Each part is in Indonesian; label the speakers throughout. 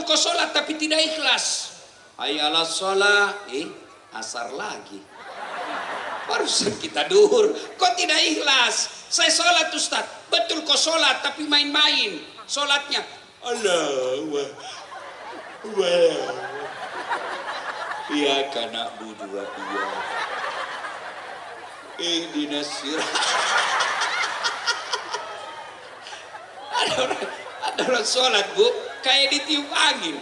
Speaker 1: betul kau sholat tapi tidak ikhlas. Hayalah sholat, asar lagi. Barusan kita duhur, kok tidak ikhlas? Saya sholat Ustaz, betul kau sholat tapi main-main. Sholatnya, Allah, ya kana budu wa iya. Ihdinas sirat. Ada orang sholat bu, kayak ditiup angin.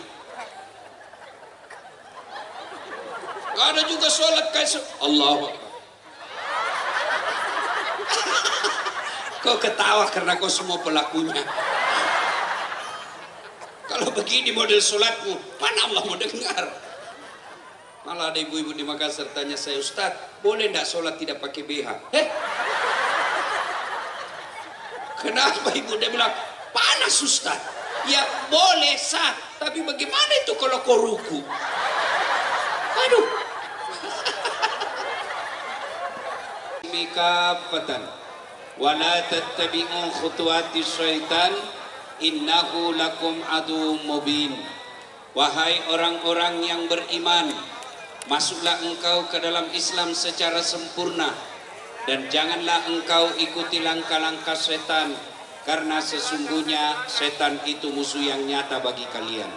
Speaker 1: Gak ada juga sholat kayak Allah. Kau ketawa karena kau semua pelakunya. Kalau begini model sholatmu, mana Allah mau dengar? Malah ada ibu-ibu di Makassar tanya saya, Ustaz, boleh enggak sholat tidak pakai BH? Kenapa ibu? Dia bilang, panas Ustaz. Ya boleh sah, tapi bagaimana itu kalau kau ruku? Aduh. Mikafatan wala tattabi'u khutuwati syaitan innahu lakum adu mubin. Wahai orang-orang yang beriman, masuklah engkau ke dalam Islam secara sempurna dan janganlah engkau ikuti langkah-langkah setan, karena sesungguhnya setan itu musuh yang nyata bagi kalian.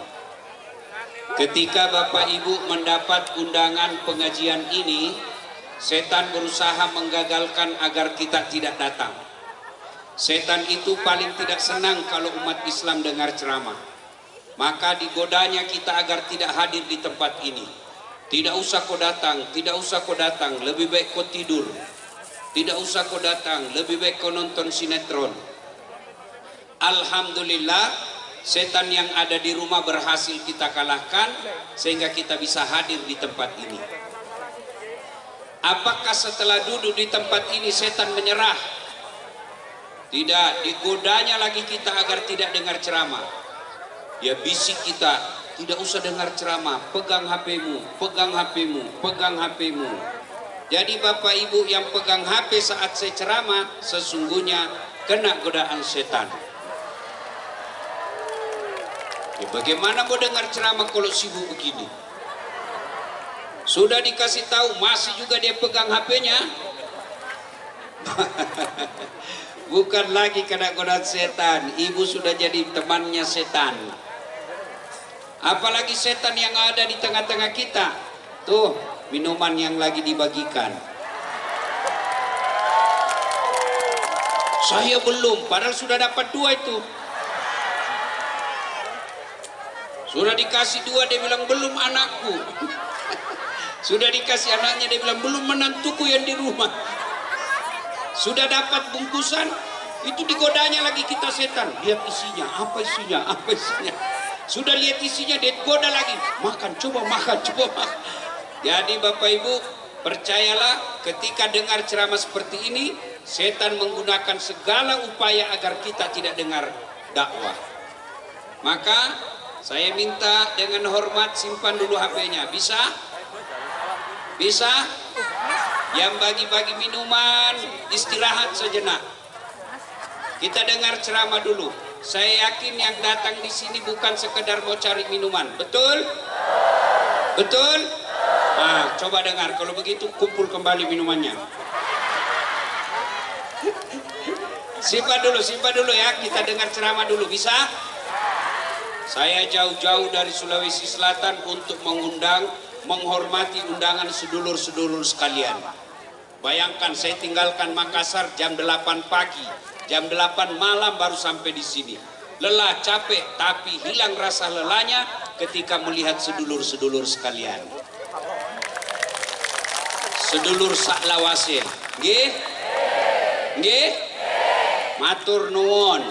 Speaker 1: Ketika Bapak Ibu mendapat undangan pengajian ini, setan berusaha menggagalkan agar kita tidak datang. Setan itu paling tidak senang kalau umat Islam dengar ceramah. Maka digodanya kita agar tidak hadir di tempat ini. Tidak usah kau datang, tidak usah kau datang, lebih baik kau tidur. Tidak usah kau datang, lebih baik kau nonton sinetron. Alhamdulillah, setan yang ada di rumah berhasil kita kalahkan sehingga kita bisa hadir di tempat ini. Apakah setelah duduk di tempat ini setan menyerah? Tidak, digodanya lagi kita agar tidak dengar ceramah. Ya bisik kita, tidak usah dengar ceramah, pegang HP-mu, pegang HP-mu, pegang HP-mu. Jadi Bapak Ibu yang pegang HP saat saya ceramah, sesungguhnya kena godaan setan. Ya, bagaimana mau dengar ceramah kalau sibuk begini? Sudah dikasih tahu, masih juga dia pegang HP-nya. Bukan lagi kena godaan setan, ibu sudah jadi temannya setan. Apalagi setan yang ada di tengah-tengah kita. Tuh, minuman yang lagi dibagikan. Saya belum, padahal sudah dapat 2 itu. Sudah dikasih 2, dia bilang belum anakku. Sudah dikasih anaknya, dia bilang belum menantuku yang di rumah. Sudah dapat bungkusan, itu digodanya lagi kita setan. Lihat isinya, apa isinya, apa isinya. Sudah lihat isinya, dia goda lagi. Makan, coba makan, coba makan. Jadi Bapak Ibu, percayalah ketika dengar ceramah seperti ini, setan menggunakan segala upaya agar kita tidak dengar dakwah. Maka saya minta dengan hormat simpan dulu HP-nya. Bisa? Bisa? Yang bagi-bagi minuman, istirahat sejenak. Kita dengar ceramah dulu. Saya yakin yang datang di sini bukan sekedar mau cari minuman. Betul? Betul? Nah, coba dengar. Kalau begitu kumpul kembali minumannya. Simpan dulu ya. Kita dengar ceramah dulu. Bisa? Saya jauh-jauh dari Sulawesi Selatan untuk menghormati undangan sedulur-sedulur sekalian. Bayangkan saya tinggalkan Makassar jam 8 pagi, jam 8 malam baru sampai di sini. Lelah, capek, tapi hilang rasa lelahnya ketika melihat sedulur-sedulur sekalian. Sedulur saklawase, nggih? Nggih? Matur nuwun.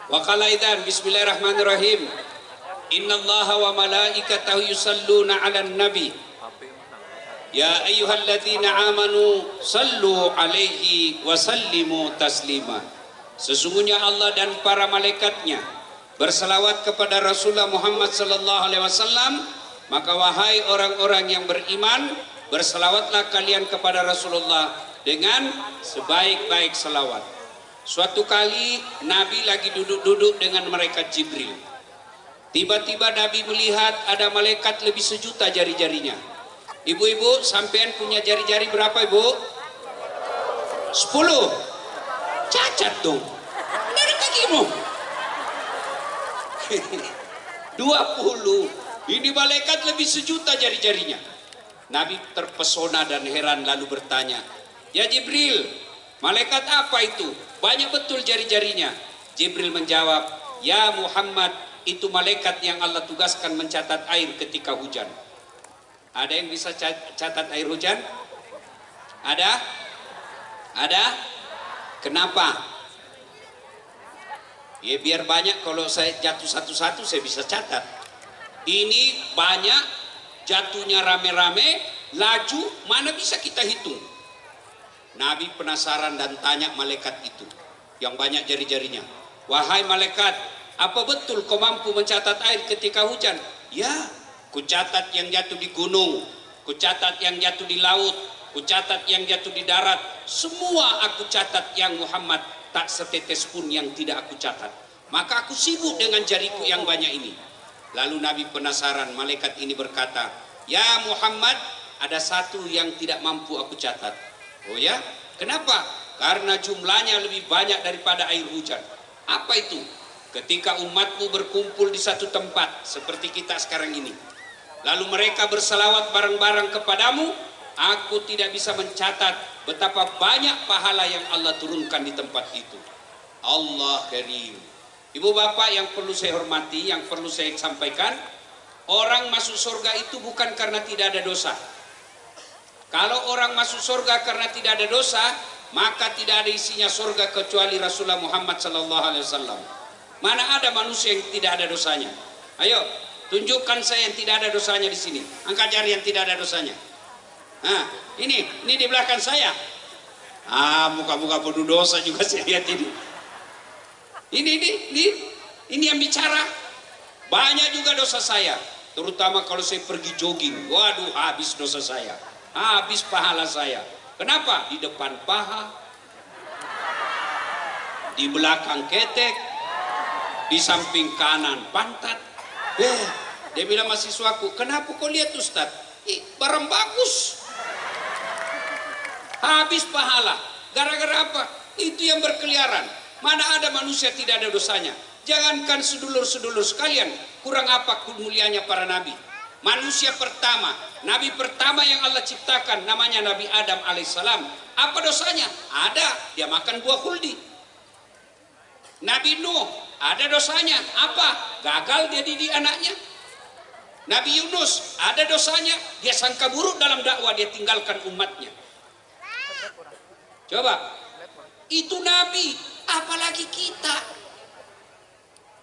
Speaker 1: Wa qala idzan bismillahirrahmanirrahim. Innallaha wa malaikatahu yusalluna 'alan nabi. Ya ayyuhalladzina amanu sallu alaihi wa sallimu taslima. Sesungguhnya Allah dan para malaikatnya berselawat kepada Rasulullah Muhammad sallallahu alaihi wasallam, maka wahai orang-orang yang beriman, berselawatlah kalian kepada Rasulullah dengan sebaik-baik selawat. Suatu kali Nabi lagi duduk-duduk dengan malaikat Jibril. Tiba-tiba Nabi melihat ada malaikat lebih 1.000.000 jari-jarinya. Ibu-ibu, sampean punya jari-jari berapa, Ibu? 10. Cacat dong. Dari kakimu. 20. Ini malaikat lebih 1.000.000 jari-jarinya. Nabi terpesona dan heran lalu bertanya, "Ya Jibril, malaikat apa itu? Banyak betul jari-jarinya." Jibril menjawab, "Ya Muhammad, itu malaikat yang Allah tugaskan mencatat air ketika hujan." Ada yang bisa catat air hujan? Ada? Ada? Kenapa? Ya biar banyak, kalau saya jatuh satu-satu saya bisa catat. Ini banyak, jatuhnya rame-rame, laju, mana bisa kita hitung? Nabi penasaran dan tanya malaikat itu yang banyak jari-jarinya, "Wahai malaikat, apa betul kau mampu mencatat air ketika hujan?" "Ya, kucatat yang jatuh di gunung, kucatat yang jatuh di laut, kucatat yang jatuh di darat. Semua aku catat yang Muhammad, tak setetes pun yang tidak aku catat. Maka aku sibuk dengan jariku yang banyak ini." Lalu Nabi penasaran, malaikat ini berkata, "Ya Muhammad, ada satu yang tidak mampu aku catat." "Oh ya? Kenapa?" "Karena jumlahnya lebih banyak daripada air hujan." "Apa itu?" "Ketika umatmu berkumpul di satu tempat seperti kita sekarang ini, lalu mereka berselawat bareng-bareng kepadamu, aku tidak bisa mencatat betapa banyak pahala yang Allah turunkan di tempat itu." Allah Karim. Ibu bapak yang perlu saya hormati, yang perlu saya sampaikan, orang masuk surga itu bukan karena tidak ada dosa. Kalau orang masuk surga karena tidak ada dosa, maka tidak ada isinya surga kecuali Rasulullah Muhammad SAW. Mana ada manusia yang tidak ada dosanya? Ayo, tunjukkan saya yang tidak ada dosanya di sini. Angkat jari yang tidak ada dosanya. Nah, ini di belakang saya. Muka-muka penuh dosa juga saya lihat ini. Ini yang bicara. Banyak juga dosa saya, terutama kalau saya pergi jogging. Waduh, habis dosa saya, habis pahala saya. Kenapa? Di depan paha, di belakang ketek, di samping kanan pantat. Dia bilang mahasiswaku, "Kenapa kau lihat Ustaz? Barang bagus, habis pahala. Gara-gara apa? Itu yang berkeliaran. Mana ada manusia tidak ada dosanya. Jangankan sedulur-sedulur sekalian, kurang apa kemuliaannya para nabi. Manusia pertama, nabi pertama yang Allah ciptakan, namanya Nabi Adam alaihissalam. Apa dosanya? Ada, dia makan buah khuldi. Nabi Nuh, ada dosanya. Apa? Gagal dia didik anaknya. Nabi Yunus, ada dosanya, dia sangka buruk dalam dakwah, dia tinggalkan umatnya. Coba, itu nabi, apalagi kita.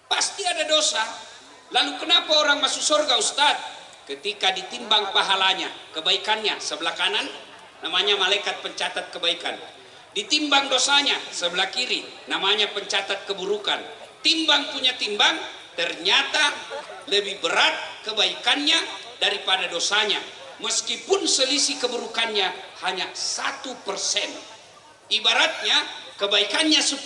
Speaker 1: Pasti ada dosa. Lalu kenapa orang masuk surga Ustaz? Ketika ditimbang pahalanya, kebaikannya sebelah kanan, namanya malaikat pencatat kebaikan. Ditimbang dosanya sebelah kiri, namanya pencatat keburukan. Timbang punya timbang, ternyata lebih berat kebaikannya daripada dosanya. Meskipun selisih keburukannya hanya 1%. Ibaratnya kebaikannya 10,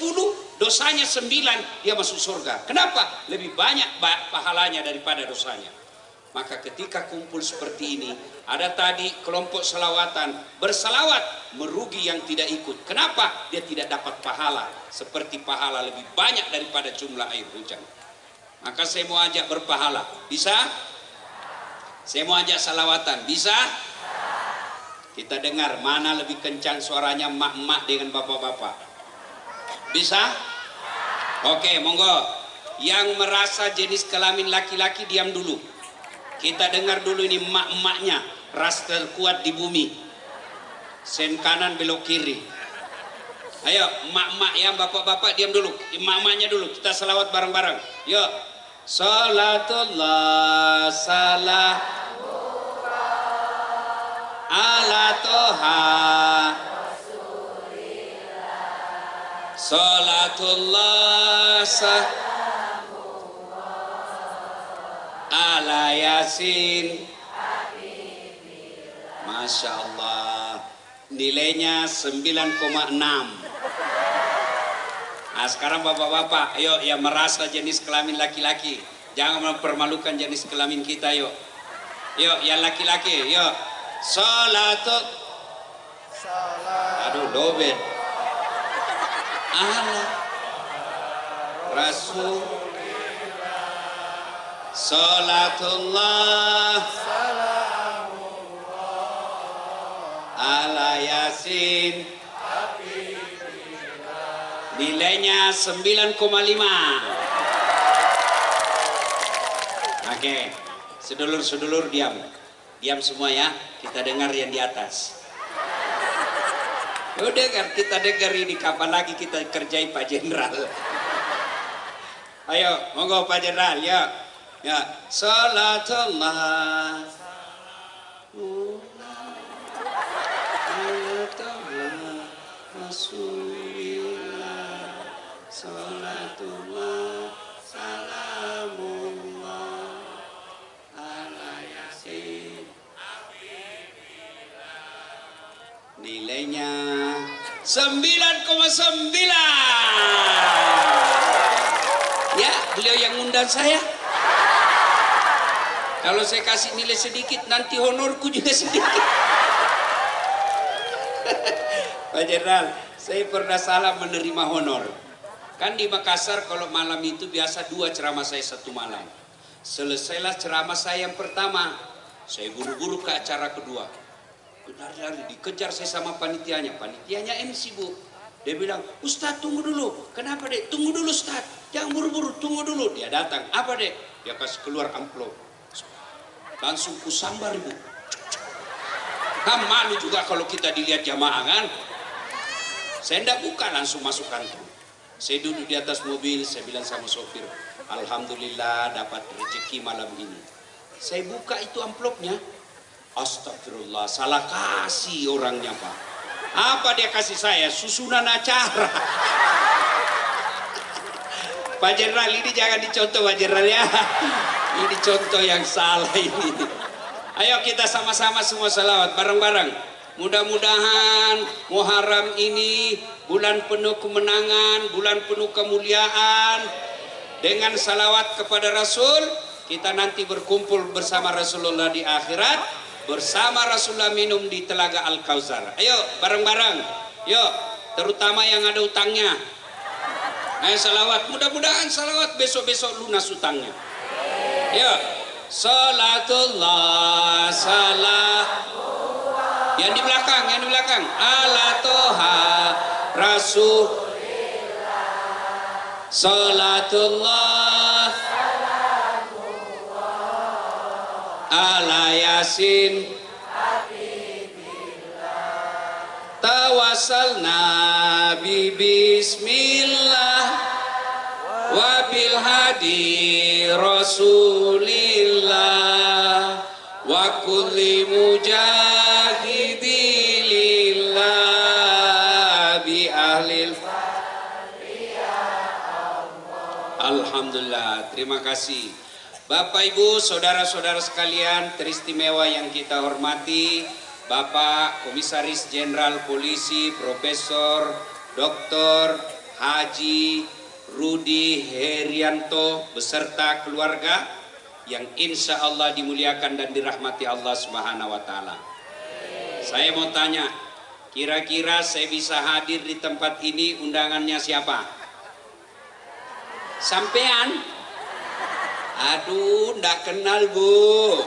Speaker 1: dosanya 9, dia masuk surga. Kenapa? Lebih banyak pahalanya daripada dosanya. Maka ketika kumpul seperti ini, ada tadi kelompok selawatan, berselawat merugi yang tidak ikut. Kenapa? Dia tidak dapat pahala, seperti pahala lebih banyak daripada jumlah air hujan. Maka saya mau ajak berpahala, bisa? Saya mau ajak salawatan, bisa? Kita dengar mana lebih kencang suaranya emak-emak dengan bapak-bapak. Bisa? Oke, monggo. Yang merasa jenis kelamin laki-laki diam dulu. Kita dengar dulu ini emak-emaknya, ras terkuat di bumi. Sen kanan belok kiri. Ayo, emak-emak ya, bapak-bapak diam dulu. Emak-emaknya dulu, kita selawat bareng-bareng. Yuk. Salatullah salam ala toha salatullah ala yasin. Masya Allah, nilainya 9,6. Ah, sekarang bapak-bapak, ayo yang merasa jenis kelamin laki-laki, jangan mempermalukan jenis kelamin kita, yuk. Yuk, yang laki-laki, yuk. Salatut. Aduh, dobet. Allah. Rasul. Salatullah. Ala Yasin. Nilainya 9,5. Oke, sedulur-sedulur diam. Diam semua ya, kita dengar yang di atas. Udah kan, kita dengar ini kapan lagi kita kerjai Pak Jenderal. Ayo, monggo Pak Jenderal, ya. Ya, salatullah. Rasulillah, salatullah, salamullah, ala Yasin. Nilainya 9,9. Ya, beliau yang ngundang saya. Kalau saya kasih nilai sedikit, nanti honorku juga sedikit. Pak Jenderal, saya pernah salah menerima honor. Kan di Makassar kalau malam itu biasa 2 ceramah saya 1 malam. Selesailah ceramah saya yang pertama, saya buru-buru ke acara kedua. Lari-lari dikejar saya sama panitianya. Panitianya MC, Bu. Dia bilang, Ustadz tunggu dulu. Kenapa, Dek? Tunggu dulu, Ustadz. Jangan buru-buru, tunggu dulu. Dia datang. Apa, Dek? Dia kasih keluar amplop. Langsung kusambar, Bu. Kan malu juga kalau kita dilihat jamaah kan. Saya tidak buka, langsung masuk kantor. Saya duduk di atas mobil, saya bilang sama sopir, alhamdulillah dapat rezeki malam ini. Saya buka itu amplopnya. Astagfirullah, salah kasih orangnya, Pak. Apa dia kasih saya? Susunan acara. Pak Jenderal, ini jangan dicontoh Pak Jenderal ya. Ini contoh yang salah ini. Ayo kita sama-sama semua salawat bareng-bareng. Mudah-mudahan Muharram ini bulan penuh kemenangan, bulan penuh kemuliaan. Dengan salawat kepada Rasul, kita nanti berkumpul bersama Rasulullah di akhirat, bersama Rasulullah minum di Telaga Al-Kautsar. Ayo bareng-bareng. Yuk, terutama yang ada utangnya. Ayo salawat, mudah-mudahan salawat besok-besok lunas utangnya. Yuk, salatullah salam. Yang di belakang, ala toha rasulillah, salatullah ala Yasin, tawassalna bi bismillah wa bil hadi rasulillah wa kulli mujahidilillah bi ahlil. Alhamdulillah, terima kasih Bapak Ibu saudara-saudara sekalian teristimewa yang kita hormati, Bapak Komisaris Jenderal Polisi Profesor Dr. Haji Rudi Herianto beserta keluarga yang insya Allah dimuliakan dan dirahmati Allah Subhanahu wa Ta'ala. Saya mau tanya, kira-kira saya bisa hadir di tempat ini, undangannya siapa? Sampean? Aduh, ndak kenal, Bu.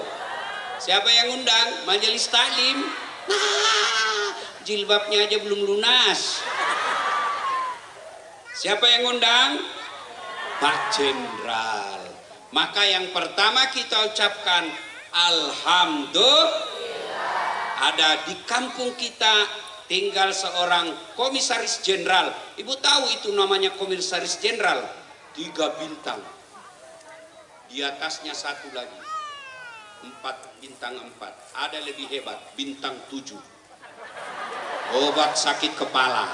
Speaker 1: Siapa yang undang? Majelis Taklim. Nah, jilbabnya aja belum lunas. Siapa yang undang? Pak Jenderal. Maka yang pertama kita ucapkan alhamdulillah. Ada di kampung kita tinggal seorang komisaris jenderal. Ibu tahu itu namanya komisaris jenderal? 3 bintang. Di atasnya 1 lagi. 4 bintang 4. Ada lebih hebat, bintang 7. Obat sakit kepala.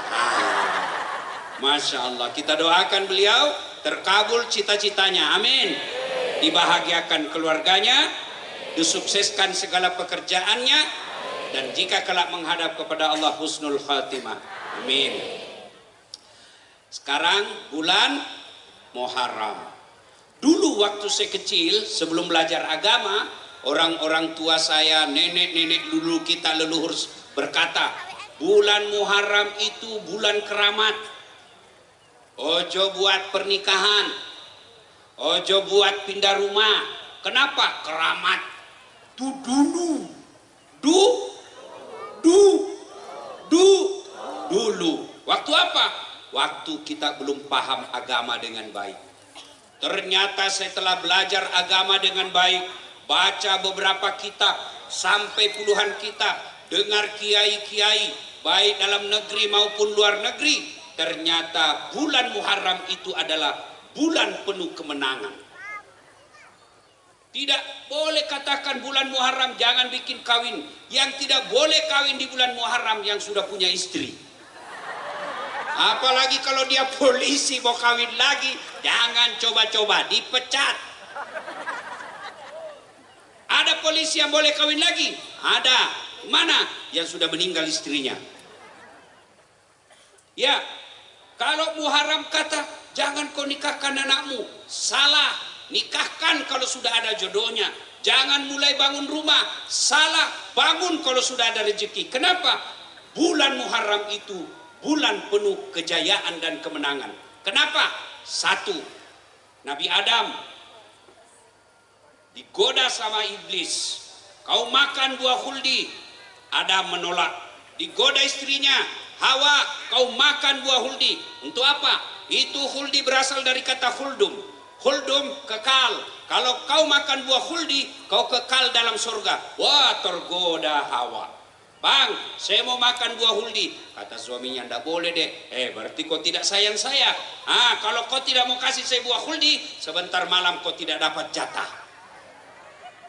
Speaker 1: Masya Allah, kita doakan beliau terkabul cita-citanya, amin. Dibahagiakan keluarganya, disukseskan segala pekerjaannya, dan jika kelak menghadap kepada Allah husnul khatimah, amin. Sekarang bulan Muharram. Dulu waktu saya kecil, sebelum belajar agama, orang-orang tua saya, nenek-nenek dulu kita leluhur berkata, bulan Muharram itu bulan keramat. Ojo buat pernikahan, ojo buat pindah rumah. Kenapa? Keramat. Itu dulu. Dulu. Waktu apa? Waktu kita belum paham agama dengan baik. Ternyata setelah belajar agama dengan baik, baca beberapa kitab, sampai puluhan kitab, dengar kiai-kiai, baik dalam negeri maupun luar negeri, ternyata bulan Muharram itu adalah bulan penuh kemenangan. Tidak boleh katakan bulan Muharram jangan bikin kawin. Yang tidak boleh kawin di bulan Muharram yang sudah punya istri. Apalagi kalau dia polisi mau kawin lagi, jangan coba-coba, dipecat. Ada polisi yang boleh kawin lagi? Ada. Mana? Yang sudah meninggal istrinya. Ya, kalau Muharram kata, jangan kau nikahkan anakmu. Salah, nikahkan kalau sudah ada jodohnya. Jangan mulai bangun rumah. Salah, bangun kalau sudah ada rezeki. Kenapa? Bulan Muharram itu bulan penuh kejayaan dan kemenangan. Kenapa? Satu, Nabi Adam digoda sama iblis. Kau makan buah khuldi. Adam menolak. Digoda istrinya, Hawa, kau makan buah khuldi. Untuk apa? Itu khuldi berasal dari kata khuldum. Khuldum kekal. Kalau kau makan buah khuldi, kau kekal dalam surga. Wah, tergoda Hawa. Bang, saya mau makan buah khuldi. Kata suaminya, ndak boleh deh. Berarti kau tidak sayang saya. Kalau kau tidak mau kasih saya buah khuldi, sebentar malam kau tidak dapat jatah.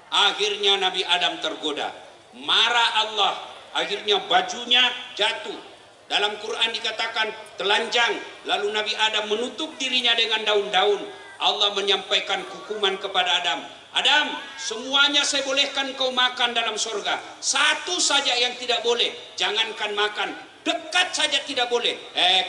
Speaker 1: Akhirnya Nabi Adam tergoda. Marah Allah. Akhirnya bajunya jatuh. Dalam Quran dikatakan telanjang. Lalu Nabi Adam menutup dirinya dengan daun-daun. Allah menyampaikan hukuman kepada Adam. Adam, semuanya saya bolehkan kau makan dalam surga. Satu saja yang tidak boleh. Jangankan makan, dekat saja tidak boleh.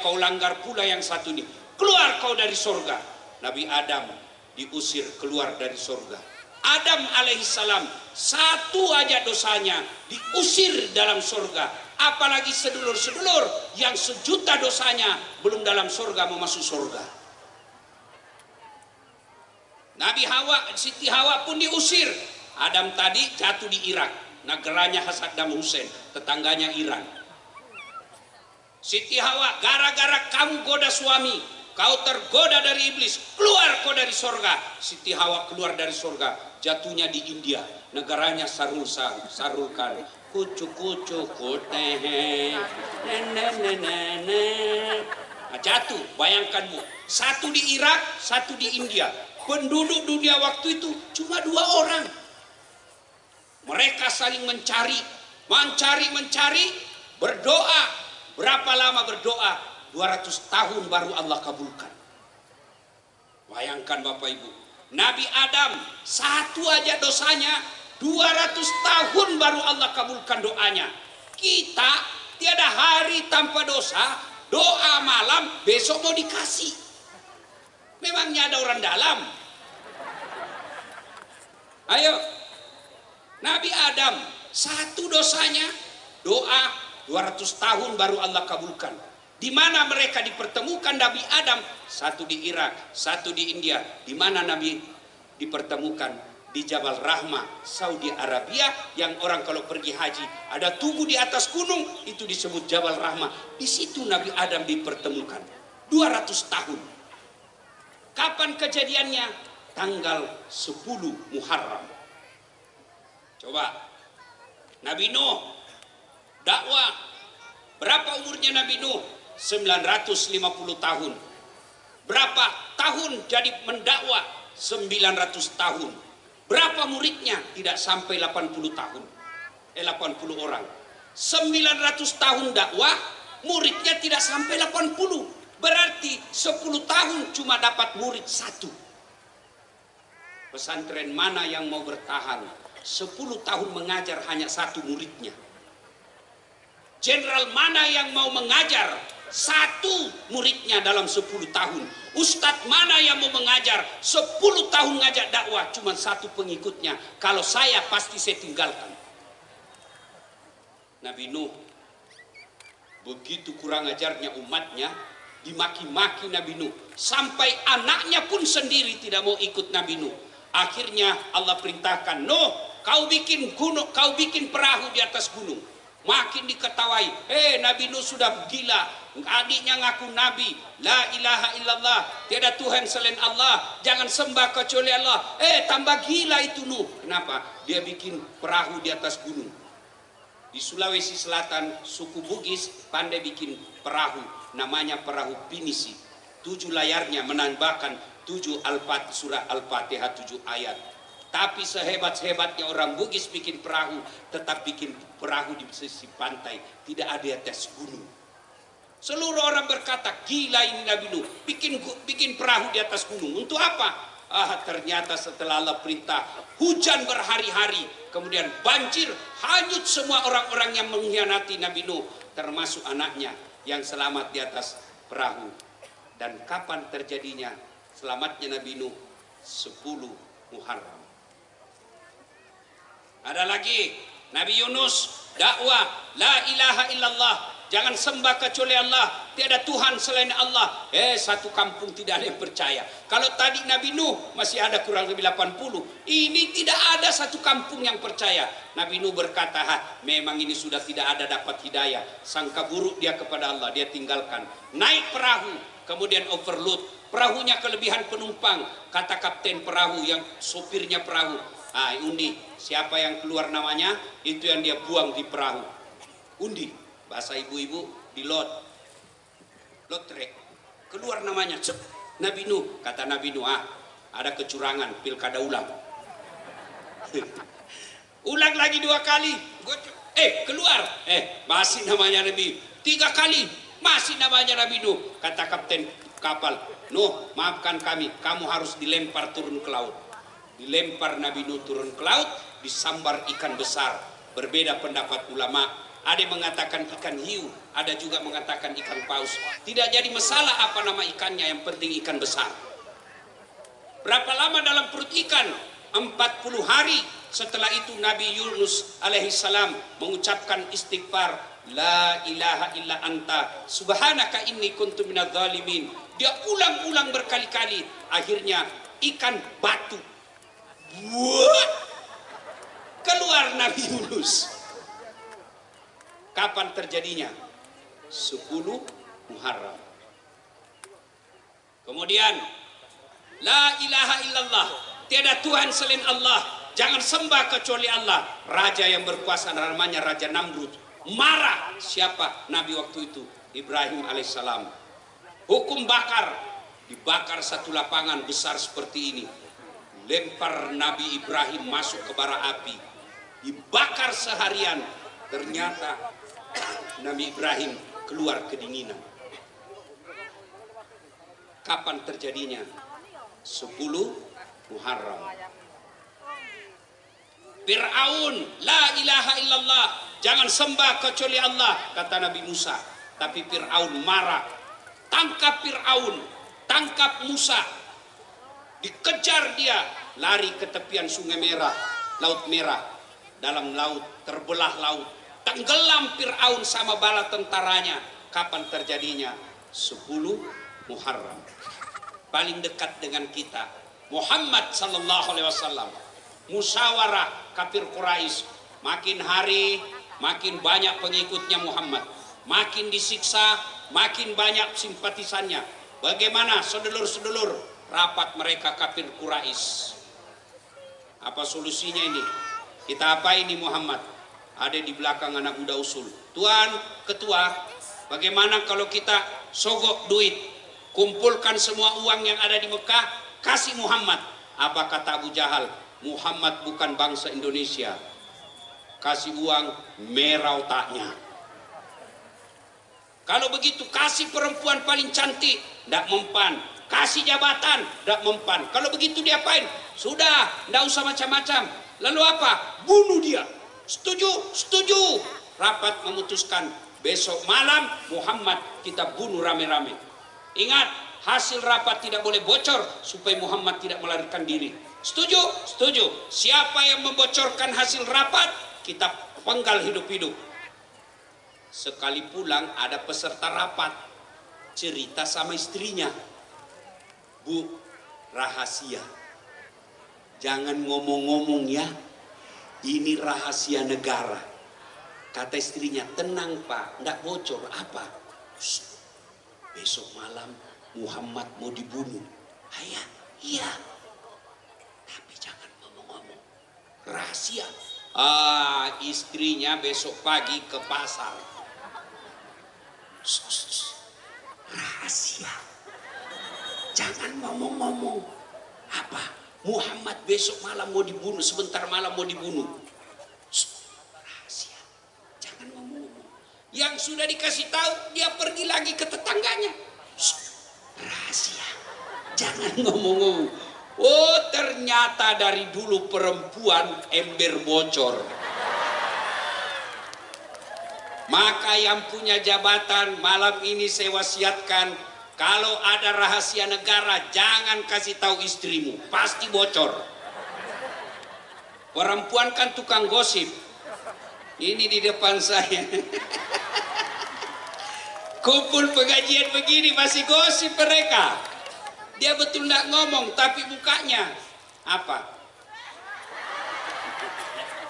Speaker 1: Kau langgar pula yang satu ini. Keluar kau dari surga. Nabi Adam diusir keluar dari surga. Adam alaihissalam satu aja dosanya diusir dalam surga. Apalagi sedulur-sedulur yang sejuta dosanya belum dalam surga mau masuk surga. Nabi Hawa, Siti Hawa pun diusir. Adam tadi jatuh di Irak, negaranya Saddam Hussein, tetangganya Iran. Siti Hawa, gara-gara kamu goda suami, kau tergoda dari iblis, keluar kau dari surga. Siti Hawa keluar dari surga, jatuhnya di India, negaranya Sarulkan. Kucu-kucu kutehe, jatuh. Bayangkan bu, satu di Irak, satu di India. Penduduk dunia waktu itu cuma 2 orang. Mereka saling mencari, berdoa. Berapa lama berdoa? 200 tahun baru Allah kabulkan. Bayangkan Bapak Ibu, Nabi Adam satu aja dosanya 200 tahun baru Allah kabulkan doanya. Kita tiada hari tanpa dosa, doa malam besok mau dikasih. Memangnya ada orang dalam? Ayo, Nabi Adam satu dosanya doa 200 tahun baru Allah kabulkan. Di mana mereka dipertemukan Nabi Adam? Satu di Irak, satu di India. Di mana Nabi dipertemukan? Di Jabal Rahmah, Saudi Arabia, yang orang kalau pergi haji ada tugu di atas gunung, itu disebut Jabal Rahmah. Di situ Nabi Adam dipertemukan 200 tahun. Kapan kejadiannya? Tanggal 10 Muharram. Coba, Nabi Nuh dakwah. Berapa umurnya Nabi Nuh? 950 tahun. Berapa tahun jadi mendakwah? 900 tahun. Berapa muridnya? Tidak sampai 80 tahun. 80 orang. 900 tahun dakwah, muridnya tidak sampai 80. Berarti 10 tahun cuma dapat murid 1. Pesantren mana yang mau bertahan 10 tahun mengajar hanya 1 muridnya? Jenderal mana yang mau mengajar satu muridnya dalam 10 tahun. Ustadz mana yang mau mengajar 10 tahun ngajak dakwah cuma satu pengikutnya? Kalau saya pasti saya tinggalkan. Nabi Nuh begitu kurang ajarnya umatnya, dimaki-maki Nabi Nuh, sampai anaknya pun sendiri tidak mau ikut Nabi Nuh. Akhirnya Allah perintahkan, Nuh, kau bikin gunung, kau bikin perahu di atas gunung. Makin diketawai, Nabi Nuh sudah gila, adiknya ngaku Nabi, la ilaha illallah, tiada Tuhan selain Allah, jangan sembah kecuali Allah. Tambah gila itu Nuh. Kenapa? Dia bikin perahu di atas gunung. Di Sulawesi Selatan, suku Bugis pandai bikin perahu, namanya perahu pinisi. 7 layarnya menambahkan 7 surah Al-Fatihah 7 ayat. Tapi sehebat-hebatnya orang Bugis bikin perahu, tetap bikin perahu di sisi pantai, tidak ada di atas gunung. Seluruh orang berkata, gila ini Nabi Nuh, bikin perahu di atas gunung. Untuk apa? Ternyata setelah Allah perintah hujan berhari-hari, kemudian banjir, hanyut semua orang-orang yang mengkhianati Nabi Nuh, termasuk anaknya yang selamat di atas perahu. Dan kapan terjadinya selamatnya Nabi Nuh? 10 Muharram. Ada lagi Nabi Yunus dakwah la ilaha illallah, jangan sembah kecuali Allah, tiada Tuhan selain Allah. Satu kampung tidak ada yang percaya. Kalau tadi Nabi Nuh masih ada kurang lebih 80, ini tidak ada satu kampung yang percaya. Nabi Nuh berkata, memang ini sudah tidak ada dapat hidayah. Sangka buruk dia kepada Allah, dia tinggalkan. Naik perahu, kemudian overload. Perahunya kelebihan penumpang. Kata kapten perahu yang sopirnya perahu, undi, siapa yang keluar namanya, itu yang dia buang di perahu. Undi, bahasa ibu-ibu, di lotre, keluar namanya. Nabi Nuh, kata Nabi Nuh, ada kecurangan, pilkada ulang. Ulang lagi 2 kali, keluar, masih namanya Nabi. 3 kali, masih namanya Nabi Nuh. Kata kapten kapal, Nuh, maafkan kami, kamu harus dilempar turun ke laut. Dilempar Nabi Nuh turun ke laut, disambar ikan besar. Berbeda pendapat ulama, ada yang mengatakan ikan hiu, ada juga mengatakan ikan paus. Tidak jadi masalah apa nama ikannya, yang penting ikan besar. Berapa lama dalam perut ikan? 40 hari. Setelah itu Nabi Yunus alaihissalam mengucapkan istighfar, la ilaha illa anta subhanaka inni kuntu minadz zalimin. Dia ulang-ulang berkali-kali. Akhirnya ikan batu, keluar Nabi Yunus. Kapan terjadinya? 10 Muharram. Kemudian la ilaha illallah, tiada Tuhan selain Allah, jangan sembah kecuali Allah. Raja yang berkuasa namanya Raja Namrud marah. Siapa? Nabi waktu itu, Ibrahim alaihissalam. Hukum bakar, dibakar satu lapangan besar seperti ini. Lempar Nabi Ibrahim masuk ke bara api, dibakar seharian. Ternyata Nabi Ibrahim keluar kedinginan. Kapan terjadinya? 10 Muharram. Fir'aun, la ilaha illallah, jangan sembah kecuali Allah, kata Nabi Musa. Tapi Fir'aun marah. Tangkap Fir'aun, tangkap Musa, dikejar dia, lari ke tepian Sungai Merah, Laut Merah. Dalam laut, terbelah laut, tenggelam Fir'aun sama bala tentaranya. Kapan terjadinya? 10 Muharram. Paling dekat dengan kita, Muhammad sallallahu alaihi wasallam. Musyawarah kafir Quraisy, makin hari makin banyak pengikutnya Muhammad, makin disiksa, makin banyak simpatisannya. Bagaimana sedulur-sedulur? Rapat mereka kafir Quraisy. Apa solusinya ini? Kita apa ini Muhammad? Ada di belakang anak muda usul. Tuan ketua, bagaimana kalau kita sogok duit, kumpulkan semua uang yang ada di Mekah, kasih Muhammad. Apa kata Abu Jahal? Muhammad bukan bangsa Indonesia. Kasih uang, merah otaknya. Kalau begitu kasih perempuan paling cantik, tidak mempan. Kasih jabatan, tidak mempan. Kalau begitu diapain? Sudah, tidak usah macam-macam. Lalu apa? Bunuh dia. Setuju? Setuju. Rapat memutuskan besok malam Muhammad kita bunuh rame-rame. Ingat, hasil rapat tidak boleh bocor supaya Muhammad tidak melarikan diri. Setuju? Setuju. Siapa yang membocorkan hasil rapat, kita penggal hidup-hidup. Sekali pulang ada peserta rapat cerita sama istrinya, Bu, rahasia, jangan ngomong-ngomong ya, ini rahasia negara. Kata istrinya, tenang Pak, nggak bocor. Apa? Besok malam Muhammad mau dibunuh. Ayah, iya, tapi jangan ngomong-ngomong, rahasia. Istrinya besok pagi ke pasar. Rahasia, jangan ngomong-ngomong. Apa? Muhammad besok malam mau dibunuh, sebentar malam mau dibunuh. Rahasia, jangan ngomong-ngomong. Yang sudah dikasih tahu, dia pergi lagi ke tetangganya. Rahasia, jangan ngomong-ngomong. Oh, ternyata dari dulu perempuan ember bocor. Maka yang punya jabatan malam ini saya wasiatkan, kalau ada rahasia negara jangan kasih tahu istrimu, pasti bocor. Perempuan kan tukang gosip. Ini di depan saya. Kumpul pengajian begini masih gosip mereka. Dia betul tidak ngomong tapi mukanya apa?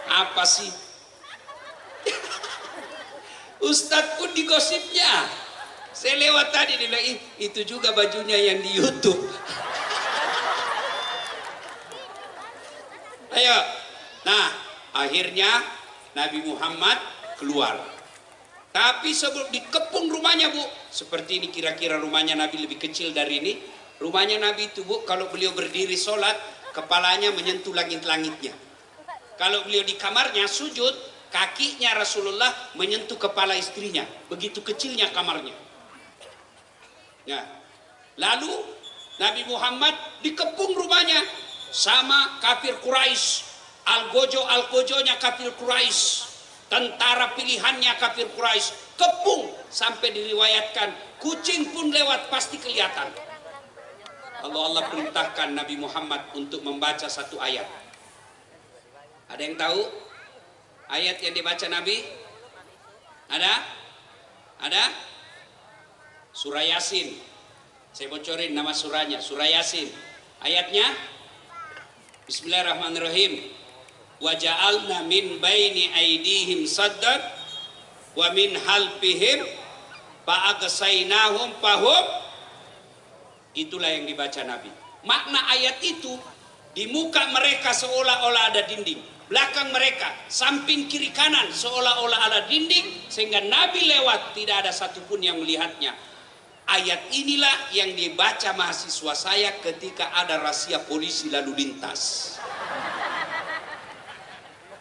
Speaker 1: Apa sih? Ustadz pun digosipnya. Saya lewat tadi dia bilang, itu juga bajunya yang di YouTube. Ayo. Nah, akhirnya Nabi Muhammad keluar. Tapi sebelum dikepung rumahnya, Bu, seperti ini kira-kira rumahnya Nabi, lebih kecil dari ini. Rumahnya Nabi itu, Bu, kalau beliau berdiri sholat, kepalanya menyentuh langit-langitnya. Kalau beliau di kamarnya sujud, kakinya Rasulullah menyentuh kepala istrinya. Begitu kecilnya kamarnya. Ya. Lalu Nabi Muhammad dikepung rumahnya sama kafir Quraisy. Algojo-algojonya kafir Quraisy. Tentara pilihannya kafir Quraisy. Kepung sampai diriwayatkan kucing pun lewat pasti kelihatan. Allah perintahkan Nabi Muhammad untuk membaca satu ayat. Ada yang tahu ayat yang dibaca Nabi? Ada? Ada? Surah Yasin. Saya bocorin nama surahnya, surah Yasin. Ayatnya Bismillahirrahmanirrahim. Wa ja'alna min baini aydihim saddan wa min halfihim fa'agsaynahum fahum. Itulah yang dibaca Nabi. Makna ayat itu, di muka mereka seolah-olah ada dinding, belakang mereka, samping kiri kanan seolah-olah ada dinding, sehingga Nabi lewat tidak ada satupun yang melihatnya. Ayat inilah yang dibaca mahasiswa saya ketika ada razia polisi lalu lintas.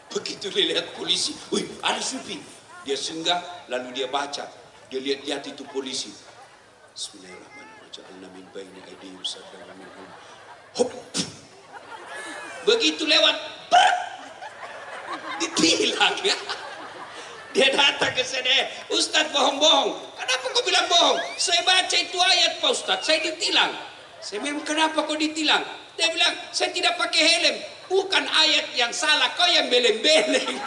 Speaker 1: Begitu dia lihat polisi, wih ada supi, dia singgah lalu dia baca, dia lihat itu polisi. Bismillahirrahmanirrahim. Hop. Begitu lewat, ditilang ya. Dia datang ke saya, Ustadz bohong-bohong. Kenapa kau bilang bohong? Saya baca itu ayat Pak Ustadz, saya ditilang. Saya memang kenapa kau ditilang? Dia bilang, saya tidak pakai helm. Bukan ayat yang salah, kau yang beleng-beleng.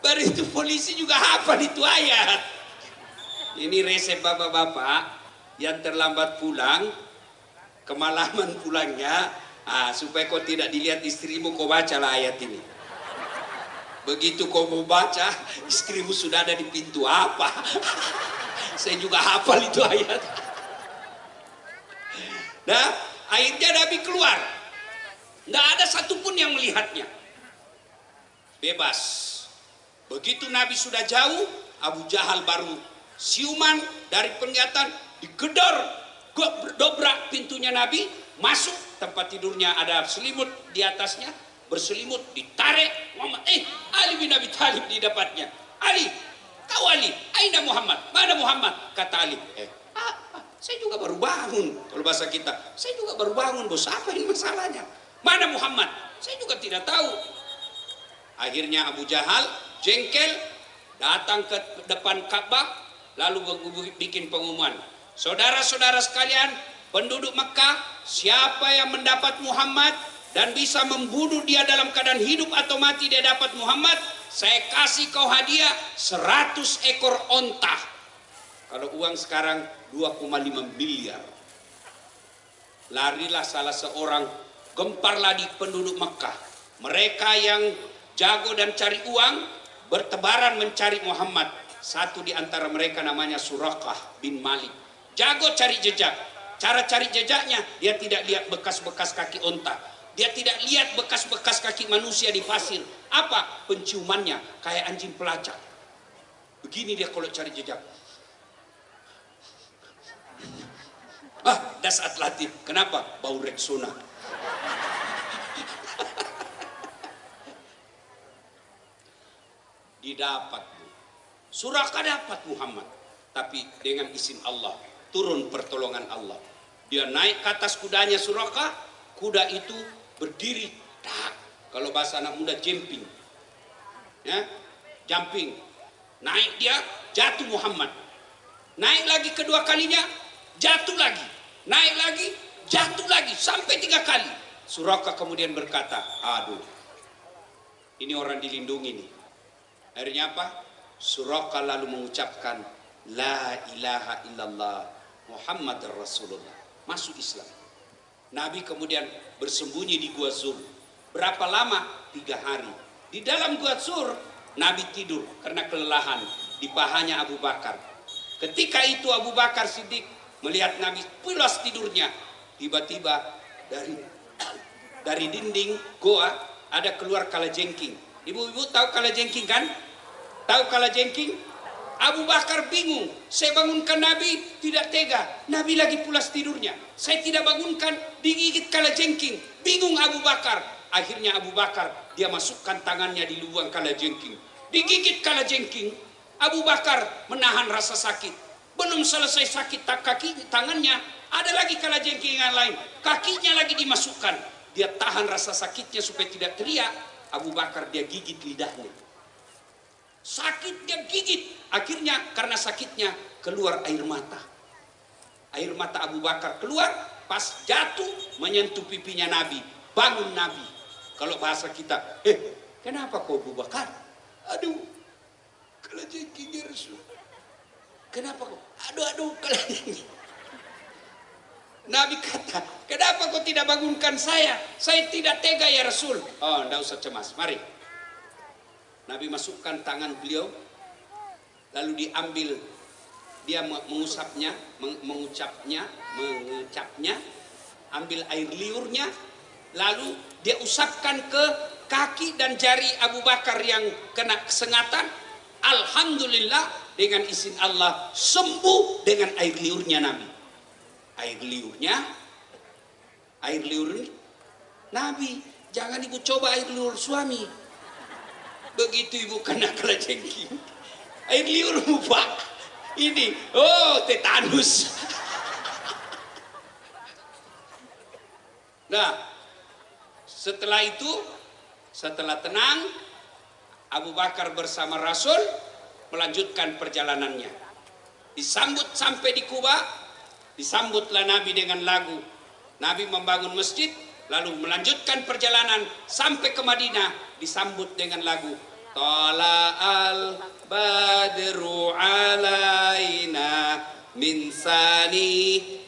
Speaker 1: Baru itu polisi juga hafal itu ayat. Ini resep bapak-bapak yang terlambat pulang, kemalaman pulangnya, supaya kau tidak dilihat istrimu, kau bacalah ayat ini. Begitu kau mau baca, istrimu sudah ada di pintu apa? Saya juga hafal itu ayat. Nah, akhirnya Nabi keluar. Tidak ada satupun yang melihatnya. Bebas. Begitu Nabi sudah jauh, Abu Jahal baru siuman dari penglihatan, digedor, dobrak pintunya Nabi, masuk, tempat tidurnya ada selimut di atasnya, berselimut, ditarik Muhammad. Ali bin Abi Thalib didapatnya. Ali, kau Ali, aina Muhammad? Mana Muhammad? Kata Ali, saya juga baru bangun. Kalau bahasa kita, saya juga baru bangun, bos. Apa ini masalahnya? Mana Muhammad? Saya juga tidak tahu. Akhirnya Abu Jahal jengkel, datang ke depan Ka'bah, lalu bikin pengumuman, saudara-saudara sekalian, penduduk Mekah, siapa yang mendapat Muhammad dan bisa membunuh dia dalam keadaan hidup atau mati, dia dapat Muhammad, saya kasih kau hadiah 100 ekor onta. Kalau uang sekarang 2,5 miliar. Larilah salah seorang, gemparlah di penduduk Mekah. Mereka yang jago dan cari uang bertebaran mencari Muhammad. Satu di antara mereka namanya Suraqah bin Malik. Jago cari jejak. Cara cari jejaknya, dia tidak lihat bekas-bekas kaki onta. Dia tidak lihat bekas-bekas kaki manusia di pasir. Apa? Penciumannya kayak anjing pelacak. Begini dia kalau cari jejak. Das Atlantik. Kenapa? Bau Rexona. Didapat. Suraqah dapat Muhammad. Tapi dengan izin Allah. Turun pertolongan Allah. Dia naik ke atas kudanya Suraqah. Kuda itu berdiri. Kalau bahasa anak muda jumping. Ya, jumping. Naik dia, jatuh Muhammad. Naik lagi kedua kalinya, jatuh lagi. Naik lagi, jatuh lagi. Sampai 3 kali. Suraqah kemudian berkata, aduh, ini orang dilindungi nih. Akhirnya apa? Suraqah lalu mengucapkan, la ilaha illallah Muhammad Rasulullah. Masuk Islam. Nabi kemudian bersembunyi di Gua Zur. Berapa lama? 3 hari. Di dalam Gua Zur, Nabi tidur karena kelelahan di pahanya Abu Bakar. Ketika itu Abu Bakar Siddiq melihat Nabi pulas tidurnya. Tiba-tiba dari dinding goa ada keluar kalajengking. Ibu-ibu tahu kalajengking kan? Tahu kalajengking? Abu Bakar bingung. Saya bangunkan Nabi, tidak tega. Nabi lagi pulas tidurnya. Saya tidak bangunkan, digigit kalajengking. Bingung Abu Bakar. Akhirnya Abu Bakar, dia masukkan tangannya di lubang kalajengking. Digigit kalajengking. Abu Bakar menahan rasa sakit. Belum selesai sakit tangannya, ada lagi kalajengking yang lain. Kakinya lagi dimasukkan. Dia tahan rasa sakitnya supaya tidak teriak. Abu Bakar dia gigit lidahnya. Sakit dia gigit. Akhirnya karena sakitnya keluar air mata. Air mata Abu Bakar keluar pas jatuh menyentuh pipinya Nabi. Bangun Nabi. Kalau bahasa kita, kenapa kau Abu Bakar? Aduh, kalajengking Rasul. Kenapa kau? Aduh, kalajengking. Nabi kata, kenapa kau tidak bangunkan saya? Saya tidak tega ya Rasul. Oh, tidak usah cemas. Mari. Nabi masukkan tangan beliau, lalu diambil, dia mengusapnya, mengecapnya, ambil air liurnya, lalu dia usapkan ke kaki dan jari Abu Bakar yang kena kesengatan. Alhamdulillah dengan izin Allah sembuh dengan air liurnya Nabi. Air liur Nabi, jangan ibu coba air liur suami. Begitu ibu kena kalajengking, air liurmu Pak, ini, tetanus. Nah, setelah itu, setelah tenang, Abu Bakar bersama Rasul melanjutkan perjalanannya. Disambut sampai di Kuba, disambutlah Nabi dengan lagu. Nabi membangun masjid, lalu melanjutkan perjalanan sampai ke Madinah, disambut dengan lagu Tala'al badru alaina min sani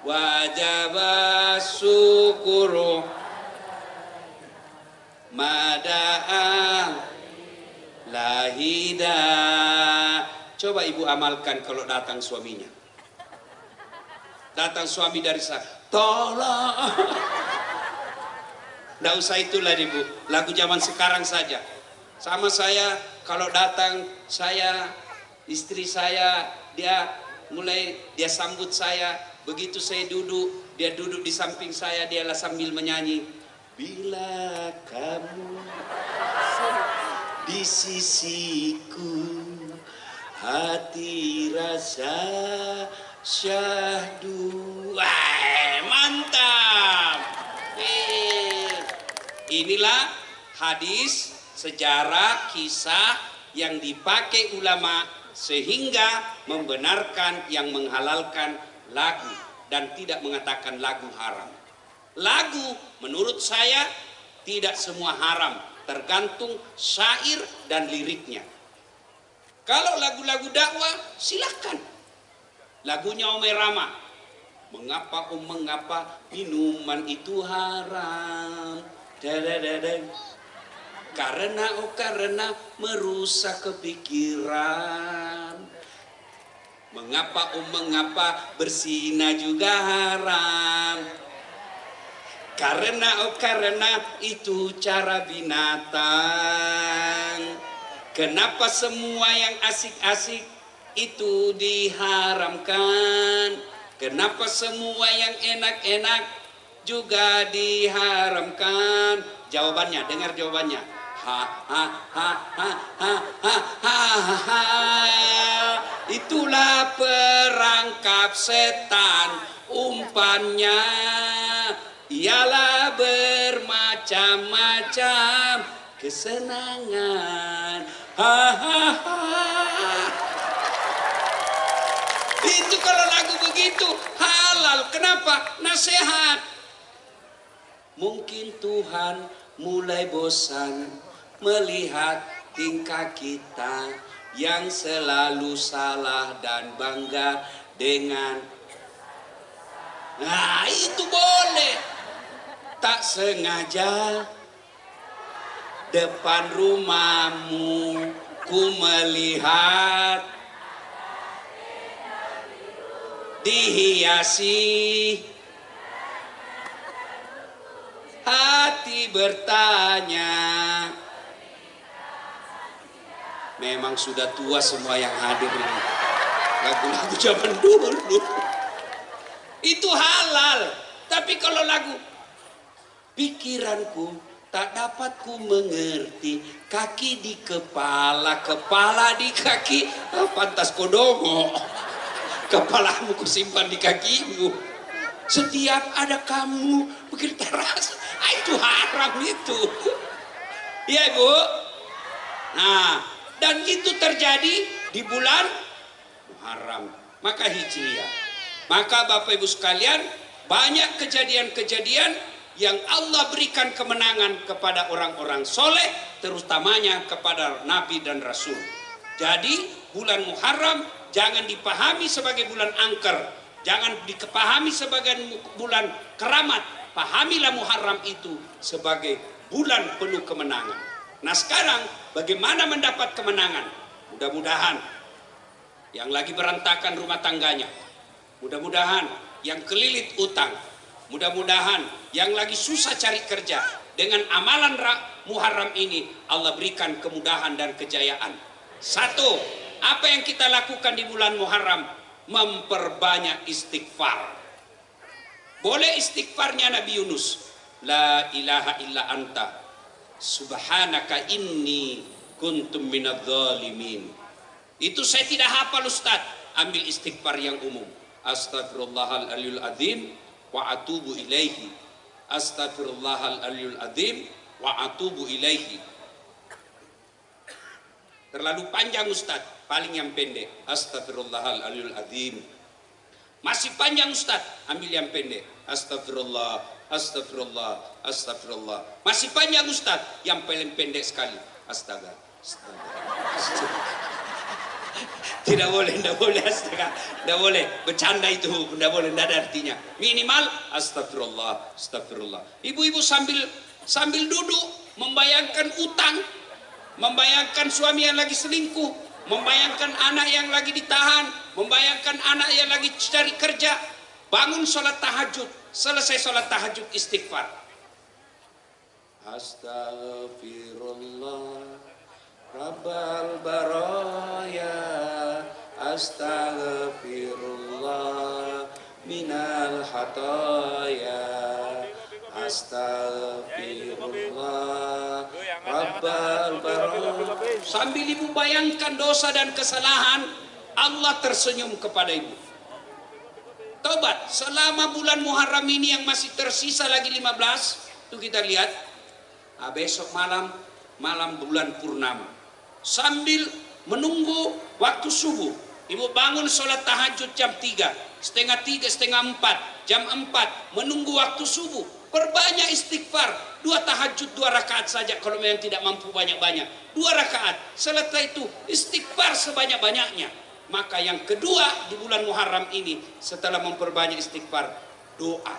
Speaker 1: wajaba syukuru mada'a lahida. Coba ibu amalkan kalau datang suaminya. Datang suami dari sana, tolong. Nggak usah itulah ibu, lagu zaman sekarang saja. Sama saya, kalau datang saya, istri saya, dia sambut saya. Begitu saya duduk, dia duduk di samping saya, dialah sambil menyanyi. Bila kamu di sisiku, hati rasa syahdu. Wah, mantap. Inilah hadis sejarah, kisah yang dipakai ulama sehingga membenarkan yang menghalalkan lagu dan tidak mengatakan lagu haram. Lagu menurut saya tidak semua haram, tergantung syair dan liriknya. Kalau lagu-lagu dakwah silakan. Lagunya Omay Rama, mengapa mengapa minuman itu haram, karena merusak kepikiran. Mengapa berzina juga haram, karena itu cara binatang. Kenapa semua yang asik-asik itu diharamkan? Kenapa semua yang enak-enak juga diharamkan? Jawabannya, dengar jawabannya. Itulah perangkap setan, umpannya ialah bermacam-macam kesenangan. Itu kalau lagu begitu halal. Kenapa? Nasihat. Mungkin Tuhan mulai bosan melihat tingkah kita yang selalu salah dan bangga dengan. Nah, itu boleh. Tak sengaja depan rumahmu ku melihat dihiasi, hati bertanya. Memang sudah tua semua yang hadir ini. Lagu-lagu zaman dulu itu halal. Tapi kalau lagu pikiranku tak dapat ku mengerti, kaki di kepala, kepala di kaki, pantas kodomo. Kepalamu kusimpan di kakimu. Setiap ada kamu begitu terasa, itu haram itu. Iya Ibu. Nah, dan itu terjadi di bulan Muharram, maka Hijriah. Maka Bapak Ibu sekalian, banyak kejadian-kejadian yang Allah berikan kemenangan kepada orang-orang soleh, terutamanya kepada Nabi dan Rasul. Jadi bulan Muharram jangan dipahami sebagai bulan angker, jangan dipahami sebagai bulan keramat. Pahamilah Muharram itu sebagai bulan penuh kemenangan. Nah sekarang bagaimana mendapat kemenangan? Mudah-mudahan yang lagi berantakan rumah tangganya, mudah-mudahan yang kelilit utang, mudah-mudahan yang lagi susah cari kerja, dengan amalan Muharram ini Allah berikan kemudahan dan kejayaan. Satu, apa yang kita lakukan di bulan Muharram? Memperbanyak istighfar. Boleh istighfarnya Nabi Yunus, la ilaha illa anta subhanaka inni kuntum minadz zalimin. Itu saya tidak hafal Ustaz. Ambil istighfar yang umum. Astaghfirullahaladzim azim wa atubu ilaihi. Astaghfirullahaladzim azim wa atubu ilaihi. Terlalu panjang Ustaz, paling yang pendek. Astaghfirullahaladzim azim. Masih panjang Ustaz, ambil yang pendek. Astagfirullah, astagfirullah, astagfirullah. Masih panjang Ustaz, yang paling pendek sekali. Astaga, astaga, astaga. Tidak boleh astaga, tidak boleh bercanda itu, tidak boleh, tidak ada artinya. Minimal astagfirullah, astagfirullah. Ibu-ibu sambil duduk membayangkan utang, membayangkan suami yang lagi selingkuh, membayangkan anak yang lagi ditahan, membayangkan anak yang lagi cari kerja, bangun sholat tahajud, selesai sholat tahajud istighfar. Astagfirullah Rabbal baraya, astaghfirullah minal hataya, astaghfirullah Rabbal baraya. Sambil ibu bayangkan dosa dan kesalahan, Allah tersenyum kepada ibu. Tobat selama bulan Muharram ini yang masih tersisa lagi 15, itu kita lihat. Besok malam malam bulan purnama. Sambil menunggu waktu subuh, ibu bangun sholat tahajud jam 3, setengah 3, setengah 4, jam 4, menunggu waktu subuh. Perbanyak istighfar, 2 tahajud 2 rakaat saja kalau memang tidak mampu banyak-banyak. 2 rakaat, setelah itu istighfar sebanyak-banyaknya. Maka yang kedua di bulan Muharram ini, setelah memperbanyak istighfar, doa.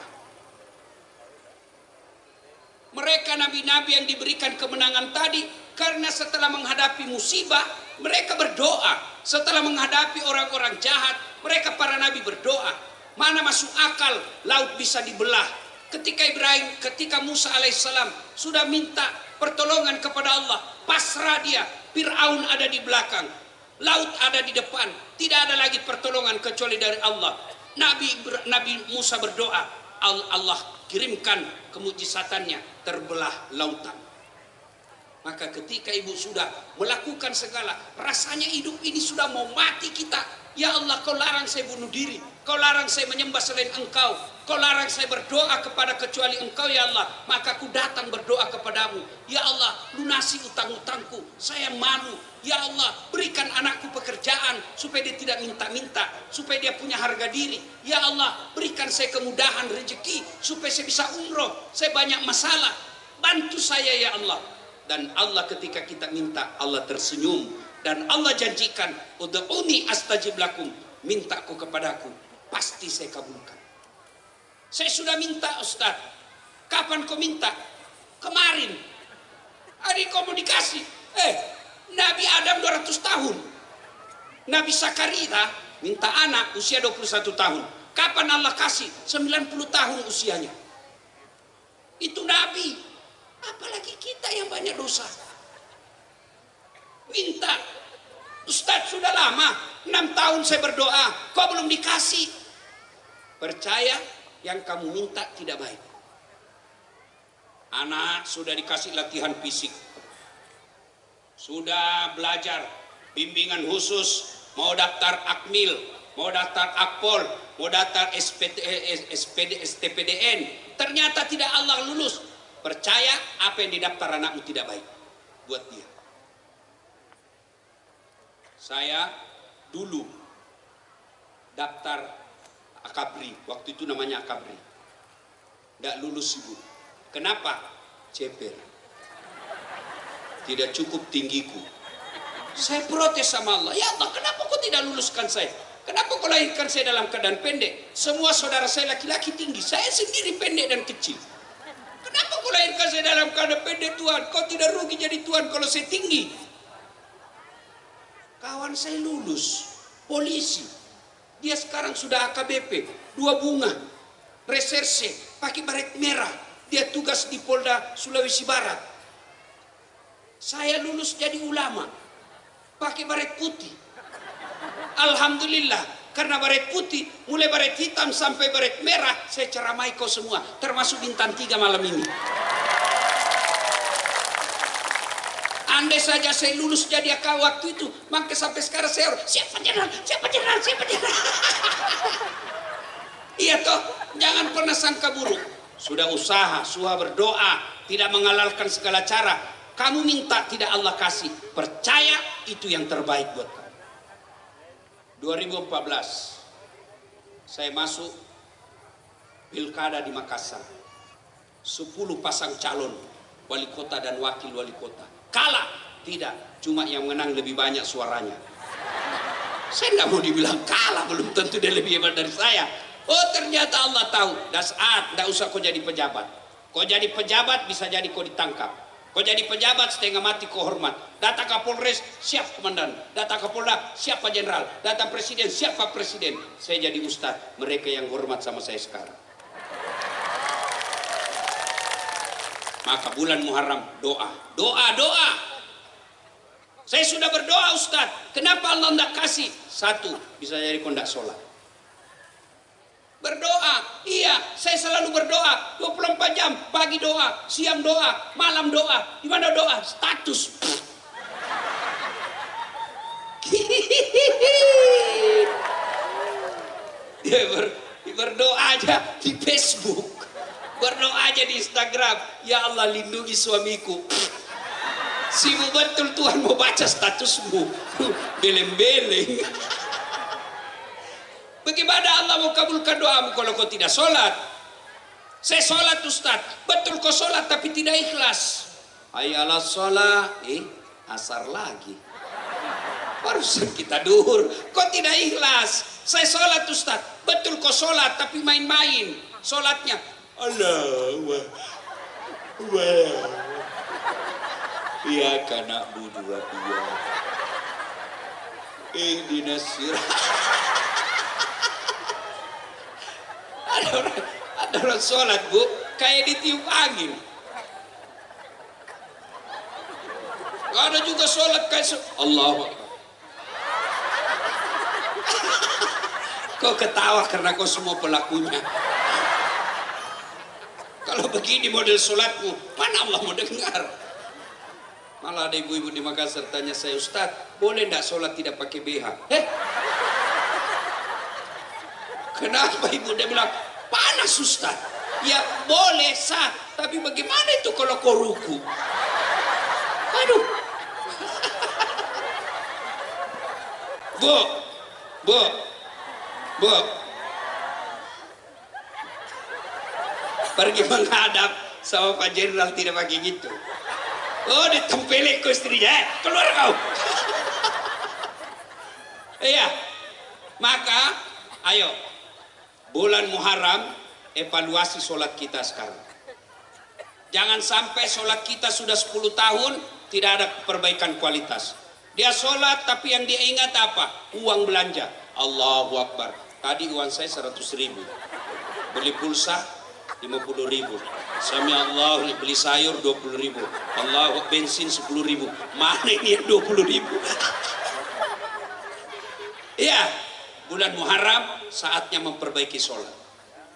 Speaker 1: Mereka nabi-nabi yang diberikan kemenangan tadi, karena setelah menghadapi musibah, mereka berdoa. Setelah menghadapi orang-orang jahat, mereka para nabi berdoa. Mana masuk akal laut bisa dibelah. Ketika Musa alaihissalam sudah minta pertolongan kepada Allah, pasrah dia, Fir'aun ada di belakang, laut ada di depan, tidak ada lagi pertolongan kecuali dari Allah. Nabi Musa berdoa, Allah kirimkan kemujizatannya, terbelah lautan. Maka ketika ibu sudah melakukan segala, rasanya hidup ini sudah mau mati kita. Ya Allah, kau larang saya bunuh diri, kau larang saya menyembah selain engkau, kau larang saya berdoa kepada kecuali engkau ya Allah. Maka aku datang berdoa kepadamu. Ya Allah, lunasi utang-utangku, saya malu. Ya Allah, berikan anakku pekerjaan supaya dia tidak minta-minta, supaya dia punya harga diri. Ya Allah, berikan saya kemudahan rezeki supaya saya bisa umroh, saya banyak masalah, bantu saya ya Allah. Dan Allah ketika kita minta, Allah tersenyum. Dan Allah janjikan, ud'uni astajib lakum, mintaku kepadaku, pasti saya kabulkan. Saya sudah minta Ustaz. Kapan kau minta? Kemarin. Hari kau mau dikasih. Nabi Adam 200 tahun. Nabi Zakaria minta anak usia 21 tahun. Kapan Allah kasih? 90 tahun usianya. Itu Nabi. Apalagi kita yang banyak dosa. Minta, Ustaz sudah lama 6 tahun saya berdoa, kok belum dikasih? Percaya yang kamu minta tidak baik. Anak sudah dikasih latihan fisik, sudah belajar bimbingan khusus, mau daftar Akmil, mau daftar Akpol, mau daftar STPDN, ternyata tidak Allah lulus. Percaya apa yang didaftar anakmu tidak baik buat dia. Saya dulu daftar Akabri, waktu itu namanya Akabri, tidak lulus ibu. Kenapa? Ceper, tidak cukup tinggiku. Saya protes sama Allah, ya Allah, kenapa kau tidak luluskan saya? Kenapa kau lahirkan saya dalam keadaan pendek? Semua saudara saya laki-laki tinggi, saya sendiri pendek dan kecil. Kenapa kau lahirkan saya dalam keadaan pendek Tuhan? Kau tidak rugi jadi Tuhan kalau saya tinggi. Kawan saya lulus polisi, dia sekarang sudah AKBP, 2 bunga, reserse, pakai baret merah, dia tugas di Polda Sulawesi Barat. Saya lulus jadi ulama, pakai baret putih. Alhamdulillah, karena baret putih, mulai baret hitam sampai baret merah, saya ceramai kau semua, termasuk bintang 3 malam ini. Andai saja saya lulus jadi AK waktu itu, maka sampai sekarang saya siapa jenderal. Iya toh, jangan pernah sangka buruk. Sudah usaha, sudah berdoa, tidak menghalalkan segala cara. Kamu minta tidak Allah kasih, percaya itu yang terbaik buat kamu. 2014 saya masuk pilkada di Makassar. 10 pasang calon wali kota dan wakil wali kota. Kalah? Tidak, cuma yang menang lebih banyak suaranya. Saya nggak mau dibilang kalah, belum tentu dia lebih hebat dari saya. Oh ternyata Allah tahu. Dasar, nggak usah kau jadi pejabat. Kau jadi pejabat bisa jadi kau ditangkap. Kau jadi pejabat setengah mati kau hormat. Datang Kapolres, siap komandan. Datang Kapolda, siapa jenderal. Datang presiden, siapa presiden. Saya jadi ustadz, mereka yang hormat sama saya sekarang. Maka bulan Muharram doa. Saya sudah berdoa Ustaz. Kenapa Allah tidak kasih? 1, bisa jadi kau tidak sholat. Berdoa, iya, saya selalu berdoa 24 jam, pagi doa, siang doa, malam doa. Di mana doa? Status. Dia berdoa aja di Facebook. Berdoa aja di Instagram, ya Allah lindungi suamiku. Sibuk betul Tuhan mau baca statusmu. Beleng-beleng. Bagaimana Allah mau kabulkan doamu kalau kau tidak sholat? Saya sholat Ustaz. Betul kau sholat tapi tidak ikhlas. Ayalah sholat. Asar lagi. Barusan kita duhur. Kau tidak ikhlas. Saya sholat Ustaz. Betul kau sholat tapi main-main. Sholatnya. Allah. Wah. Iya karena budu iya. Dinasir. Ada orang sholat bu, kayak ditiup angin. Ada juga sholat kayak Allahu Akbar. Kau ketawa karena kau semua pelakunya. Kalau begini model sholatmu, mana Allah mau dengar? Malah ada ibu-ibu di Makassar tanya saya, Ustadz, boleh enggak sholat tidak pakai BH? Kenapa ibu? Dia bilang, panas Ustadz. Ya boleh sah, tapi bagaimana itu kalau kau ruku? Aduh. Bu. Pergi menghadap sama Pak Jenderal tidak pakai gitu. Oh, ditempelin ke istrinya, keluar kau. Iya, maka ayo bulan Muharram evaluasi sholat kita sekarang. Jangan sampai sholat kita sudah 10 tahun tidak ada perbaikan kualitas. Dia sholat tapi yang dia ingat apa? Uang belanja. Allahu Akbar. Tadi uang saya 100.000. Beli pulsa 50.000. Sami Allah, beli sayur 20.000. Allah, bensin 10.000. Mana ini yang 20.000? Ya, bulan Muharram saatnya memperbaiki sholat.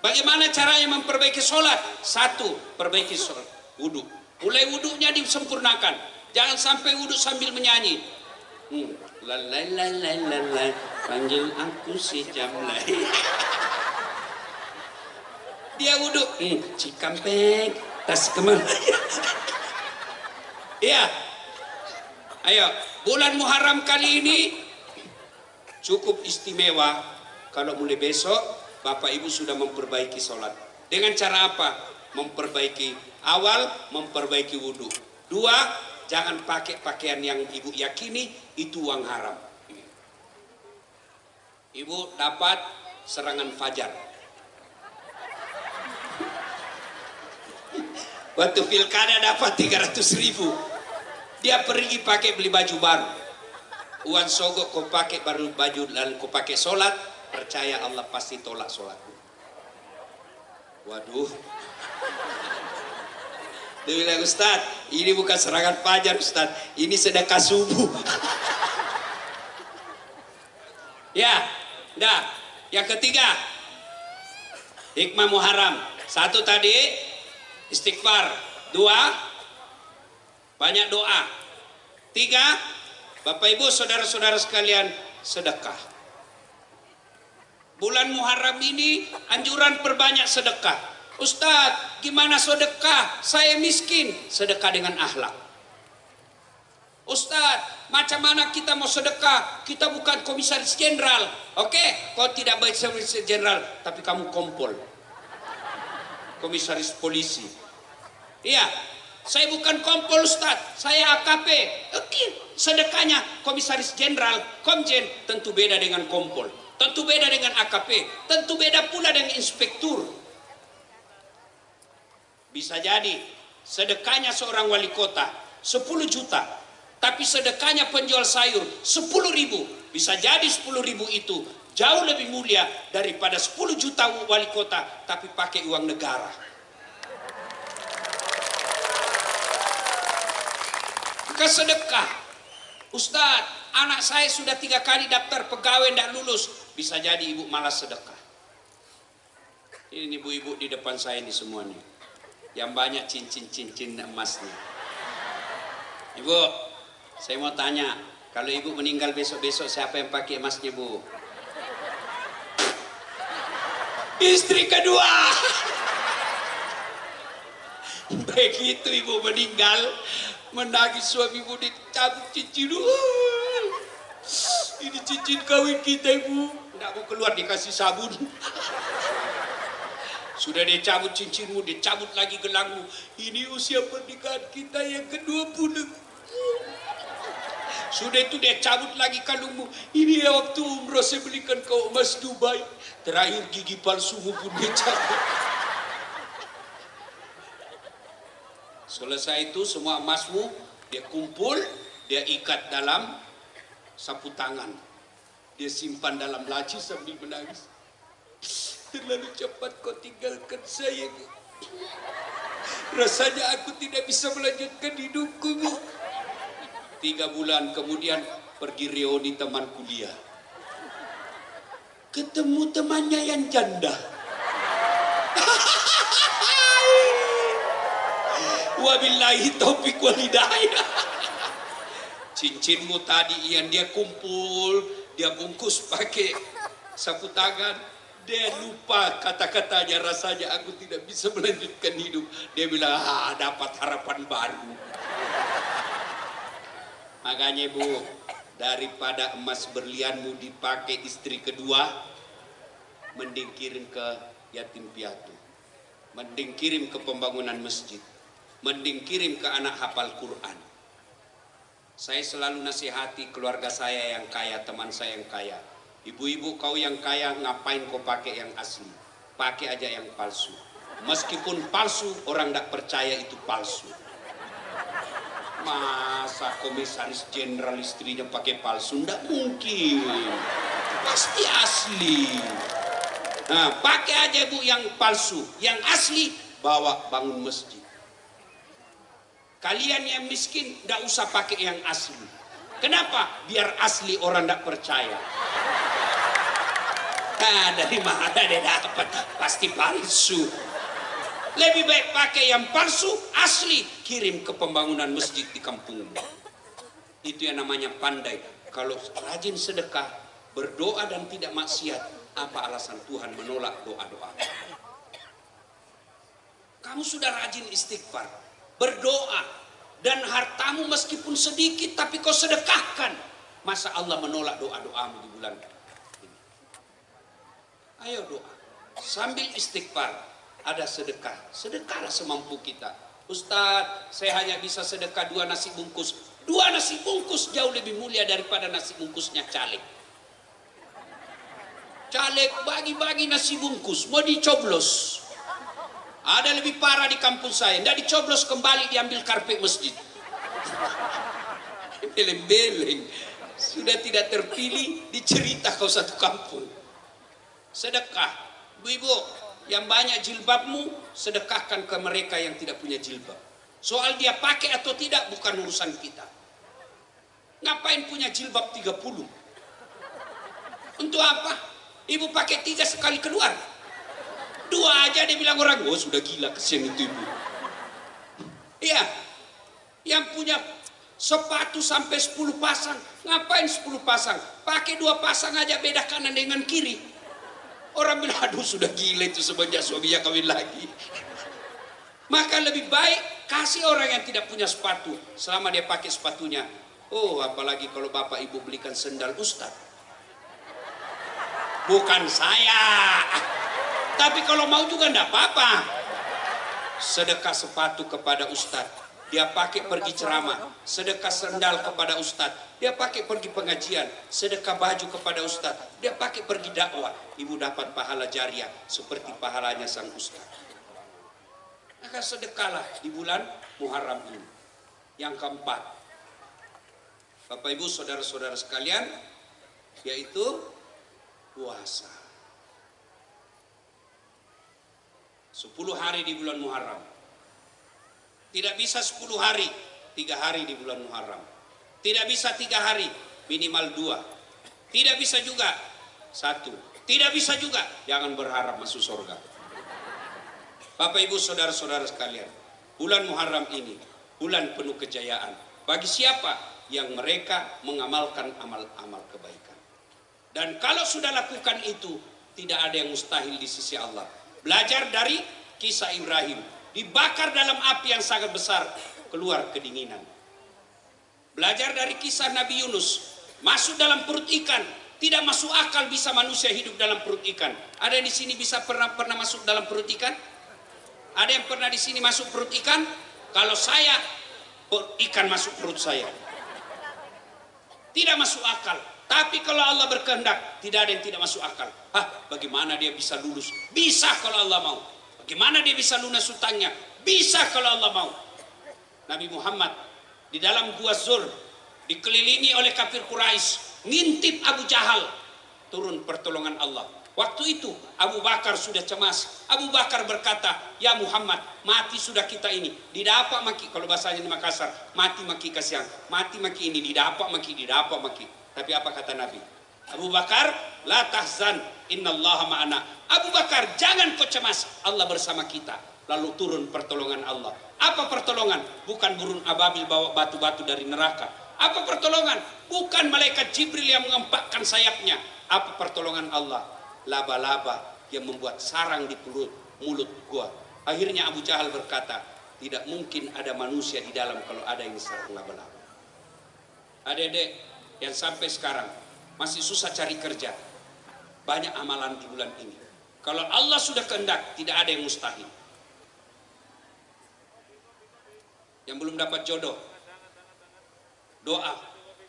Speaker 1: Bagaimana caranya memperbaiki sholat? Satu, perbaiki sholat. Wudhu. Mulai wudhunya disempurnakan. Jangan sampai wudhu sambil menyanyi. Lalai, panggil aku si Jamlai. Dia wudhu, Cikampek, tas kemana? Iya, ayo, bulan Muharram kali ini cukup istimewa. Kalau mulai besok, Bapak Ibu sudah memperbaiki sholat. Dengan cara apa? Memperbaiki awal, memperbaiki wudhu. Dua, jangan pakai pakaian yang Ibu yakini itu uang haram. Ibu dapat serangan fajar. Waktu pilkada dapat 300.000. Dia pergi pakai beli baju baru. Uang sogok kau pakai baru baju lalu kau pakai sholat. Percaya Allah pasti tolak sholatmu. Waduh. Dia bilang, Ustaz, ini bukan serangan fajar Ustaz. Ini sedekah subuh. Ya, dah. Yang ketiga, hikmah Muharram. Satu tadi, istighfar. Dua, banyak doa. Tiga, Bapak Ibu saudara-saudara sekalian, sedekah. Bulan Muharram ini anjuran perbanyak sedekah. Ustadz, gimana sedekah? Saya miskin. Sedekah dengan akhlak. Ustadz, macam mana kita mau sedekah? Kita bukan komisaris jenderal. Oke, kau tidak baik komisaris jenderal, tapi kamu kompol. Komisaris polisi. Iya, saya bukan kompol Ustadz, saya AKP. Oke, sedekahnya komisaris jenderal, komjen, tentu beda dengan kompol. Tentu beda dengan AKP. Tentu beda pula dengan inspektur. Bisa jadi sedekahnya seorang wali kota 10 juta. Tapi sedekahnya penjual sayur 10.000. Bisa jadi 10.000 itu jauh lebih mulia daripada 10 juta wali kota tapi pakai uang negara. Maka sedekah. Ustadz, anak saya sudah 3 kali daftar pegawai tidak lulus. Bisa jadi ibu malas sedekah. Ini ibu-ibu di depan saya ini semuanya. Yang banyak cincin-cincin emasnya. Ibu, saya mau tanya, kalau ibu meninggal besok-besok siapa yang pakai emasnya, Bu? Istri kedua. Begitu ibu meninggal, Menangis suamimu dicabut cincin. Ini cincin kawin kita, ibu. Nggak mau keluar, dikasih sabun. Sudah dicabut cincinmu, dicabut lagi gelangmu. Ini usia pernikahan kita yang ke-20. Sudah itu dia cabut lagi kalungmu. Ini ya waktu umroh saya belikan kau emas Dubai. Terakhir gigi palsumu pun dia cabut. Selesai itu semua emasmu dia kumpul, dia ikat dalam sapu tangan. Dia simpan dalam laci sambil menangis. Terlalu cepat kau tinggalkan saya. Rasanya aku tidak bisa melanjutkan hidupku. 3 bulan kemudian pergi reuni teman kuliah. Ketemu temannya yang janda. Wabillahi taufiq wal hidayah. Cincinmu tadi yang dia kumpul, dia bungkus pakai sapu tangan, dia lupa kata-katanya. Rasanya aku tidak bisa melanjutkan hidup. Dia bilang, dapat harapan baru. Makanya Bu, daripada emas berlianmu dipakai istri kedua, mending kirim ke yatim piatu, mending kirim ke pembangunan masjid, mending kirim ke anak hafal Quran. Saya selalu nasihati keluarga saya yang kaya, teman saya yang kaya. Ibu-ibu kau yang kaya, ngapain kau pakai yang asli? Pakai aja yang palsu. Meskipun palsu, orang tidak percaya itu palsu. Masa komisaris jenderal istrinya pakai palsu? Tidak mungkin. Pasti asli. Nah, pakai aja Bu yang palsu. Yang asli, bawa bangun masjid. Kalian yang miskin tidak usah pakai yang asli. Kenapa? Biar asli orang tidak percaya. Nah, dari mana dia dapat? Pasti palsu. Lebih baik pakai yang palsu, asli, kirim ke pembangunan masjid di kampungmu. Itu yang namanya pandai. Kalau rajin sedekah, berdoa dan tidak maksiat, apa alasan Tuhan menolak doa-doa? Kamu sudah rajin istighfar, berdoa, dan hartamu meskipun sedikit tapi kau sedekahkan, masa Allah menolak doa-doamu di bulan ini? Ayo doa sambil istighfar. Ada sedekah, sedekahlah semampu kita. Ustadz, saya hanya bisa sedekah 2 nasi bungkus. 2 nasi bungkus jauh lebih mulia daripada nasi bungkusnya caleg. Caleg bagi-bagi nasi bungkus, mau dicoblos. Ada lebih parah di kampung saya, tidak dicoblos kembali diambil karpet masjid. Beleng-beleng, sudah tidak terpilih, dicerita kau satu kampung. Sedekah, ibu-ibu yang banyak jilbabmu, sedekahkan ke mereka yang tidak punya jilbab. Soal dia pakai atau tidak bukan urusan kita. Ngapain punya jilbab 30? Untuk apa? Ibu pakai 3 sekali keluar. 2 aja dia bilang orang, oh sudah gila, kesian itu ibu. Iya, yang punya sepatu sampai 10 pasang, ngapain 10 pasang? Pakai 2 pasang aja, beda kanan dengan kiri. Orang bilang, aduh sudah gila itu semenjak suaminya kawin lagi. Maka lebih baik kasih orang yang tidak punya sepatu selama dia pakai sepatunya. Oh, apalagi kalau bapak ibu belikan sendal ustaz. Bukan saya. Tapi kalau mau juga enggak apa-apa. Sedekah sepatu kepada ustaz. Dia pakai pergi ceramah. Sedekah sendal kepada ustaz. Dia pakai pergi pengajian. Sedekah baju kepada ustaz. Dia pakai pergi dakwah. Ibu dapat pahala jariah seperti pahalanya sang ustaz. Maka sedekahlah di bulan Muharram ini. Yang keempat, Bapak Ibu saudara-saudara sekalian, yaitu puasa. 10 hari di bulan Muharram. Tidak bisa 10 hari, 3 hari di bulan Muharram. Tidak bisa 3 hari, minimal 2. Tidak bisa juga 1. Tidak bisa juga, jangan berharap masuk surga. Bapak ibu saudara-saudara sekalian, bulan Muharram ini bulan penuh kejayaan. Bagi siapa yang mereka mengamalkan amal-amal kebaikan. Dan kalau sudah lakukan itu, tidak ada yang mustahil di sisi Allah. Belajar dari kisah Ibrahim. Dibakar dalam api yang sangat besar, keluar kedinginan. Belajar dari kisah Nabi Yunus, masuk dalam perut ikan. Tidak masuk akal bisa manusia hidup dalam perut ikan. Ada yang di sini bisa pernah masuk dalam perut ikan? Ada yang pernah di sini masuk perut ikan? Kalau saya, ikan masuk perut saya. Tidak masuk akal. Tapi kalau Allah berkehendak, tidak ada yang tidak masuk akal. Bagaimana dia bisa lulus? Bisa kalau Allah mau. Bagaimana dia bisa lunas hutangnya? Bisa kalau Allah mau. Nabi Muhammad di dalam gua Zur dikelilingi oleh kafir Quraisy, ngintip Abu Jahal, turun pertolongan Allah. Waktu itu Abu Bakar sudah cemas. Abu Bakar berkata, ya Muhammad, mati sudah kita ini, didapak maki. Kalau bahasanya di Makassar, mati maki kasihan, mati maki ini, didapak maki, didapak maki. Tapi apa kata Nabi? Abu Bakar, la tahzan, innallaha ma'ana. Abu Bakar, jangan kau cemas, Allah bersama kita. Lalu turun pertolongan Allah. Apa pertolongan? Bukan burung ababil bawa batu-batu dari neraka. Apa pertolongan? Bukan malaikat Jibril yang mengempakkan sayapnya. Apa pertolongan Allah? Laba-laba yang membuat sarang di mulut gua. Akhirnya Abu Jahal berkata, tidak mungkin ada manusia di dalam kalau ada yang sarang laba-laba. Adik-adik yang sampai sekarang masih susah cari kerja, banyak amalan di bulan ini. Kalau Allah sudah kehendak, tidak ada yang mustahil. Yang belum dapat jodoh, doa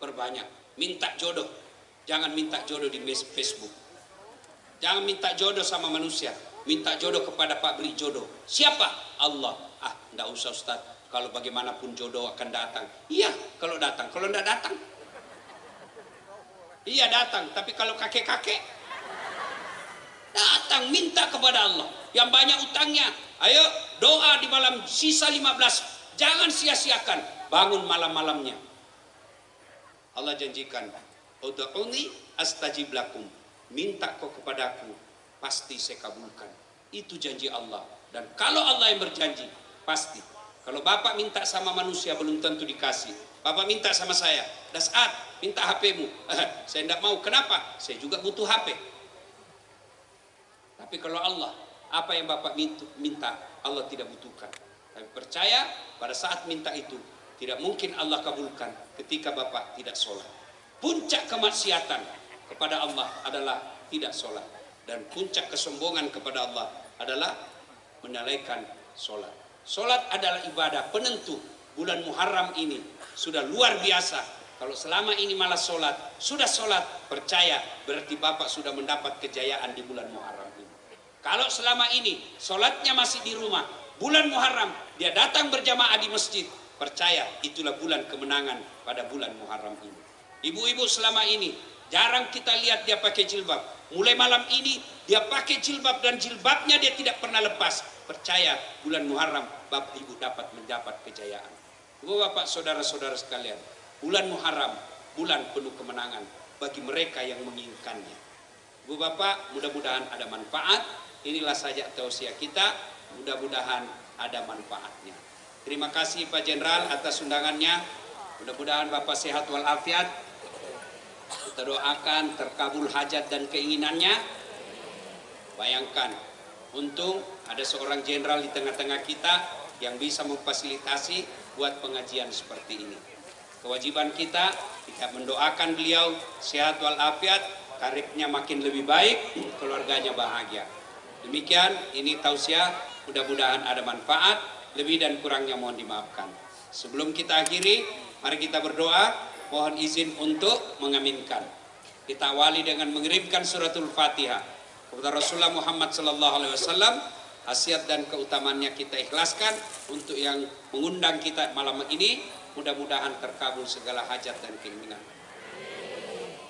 Speaker 1: perbanyak, minta jodoh. Jangan minta jodoh di Facebook. Jangan minta jodoh sama manusia, minta jodoh kepada Pak Beri jodoh. Siapa? Allah. Enggak usah Ustaz, kalau bagaimanapun jodoh akan datang. Iya, kalau datang. Kalau enggak datang, iya datang. Tapi kalau kakek-kakek datang, minta kepada Allah. Yang banyak utangnya, ayo doa di malam sisa 15. Jangan sia-siakan, bangun malam-malamnya. Allah janjikan, ud'uni astajib lakum. Minta kau kepadaku, pasti saya kabulkan. Itu janji Allah. Dan kalau Allah yang berjanji, pasti. Kalau Bapak minta sama manusia belum tentu dikasih. Bapak minta sama saya, Dasat, minta HP-mu. Saya tidak mau. Kenapa? Saya juga butuh HP. Tapi kalau Allah, apa yang Bapak minta, Allah tidak butuhkan. Tapi percaya pada saat minta itu tidak mungkin Allah kabulkan ketika Bapak tidak sholat. Puncak kemaksiatan kepada Allah adalah tidak sholat. Dan puncak kesombongan kepada Allah adalah menalaikan sholat. Sholat adalah ibadah penentu. Bulan Muharram ini sudah luar biasa. Kalau selama ini malah sholat, sudah sholat, percaya berarti Bapak sudah mendapat kejayaan di bulan Muharram ini. Kalau selama ini sholatnya masih di rumah, bulan Muharram dia datang berjamaah di masjid, percaya itulah bulan kemenangan pada bulan Muharram ini. Ibu-ibu selama ini jarang kita lihat dia pakai jilbab. Mulai malam ini dia pakai jilbab dan jilbabnya dia tidak pernah lepas. Percaya bulan Muharram Bapak Ibu dapat mendapat kejayaan. Ibu Bapak saudara-saudara sekalian, bulan Muharram bulan penuh kemenangan bagi mereka yang menginginkannya. Ibu Bapak, mudah-mudahan ada manfaat. Inilah saja tausiah kita. Mudah-mudahan ada manfaatnya. Terima kasih Pak Jenderal atas undangannya. Mudah-mudahan Bapak sehat walafiat. Kita doakan terkabul hajat dan keinginannya. Bayangkan, untung ada seorang jenderal di tengah-tengah kita yang bisa memfasilitasi buat pengajian seperti ini. Kewajiban kita mendoakan beliau sehat walafiat, karirnya makin lebih baik, keluarganya bahagia. Demikian, ini tausiah. Mudah-mudahan ada manfaat, lebih dan kurangnya mohon dimaafkan. Sebelum kita akhiri, mari kita berdoa, mohon izin untuk mengaminkan. Kita awali dengan mengirimkan suratul Fatihah kepada Rasulullah Muhammad SAW. Khasiat dan keutamaannya kita ikhlaskan. Untuk yang mengundang kita malam ini, mudah-mudahan terkabul segala hajat dan keinginan.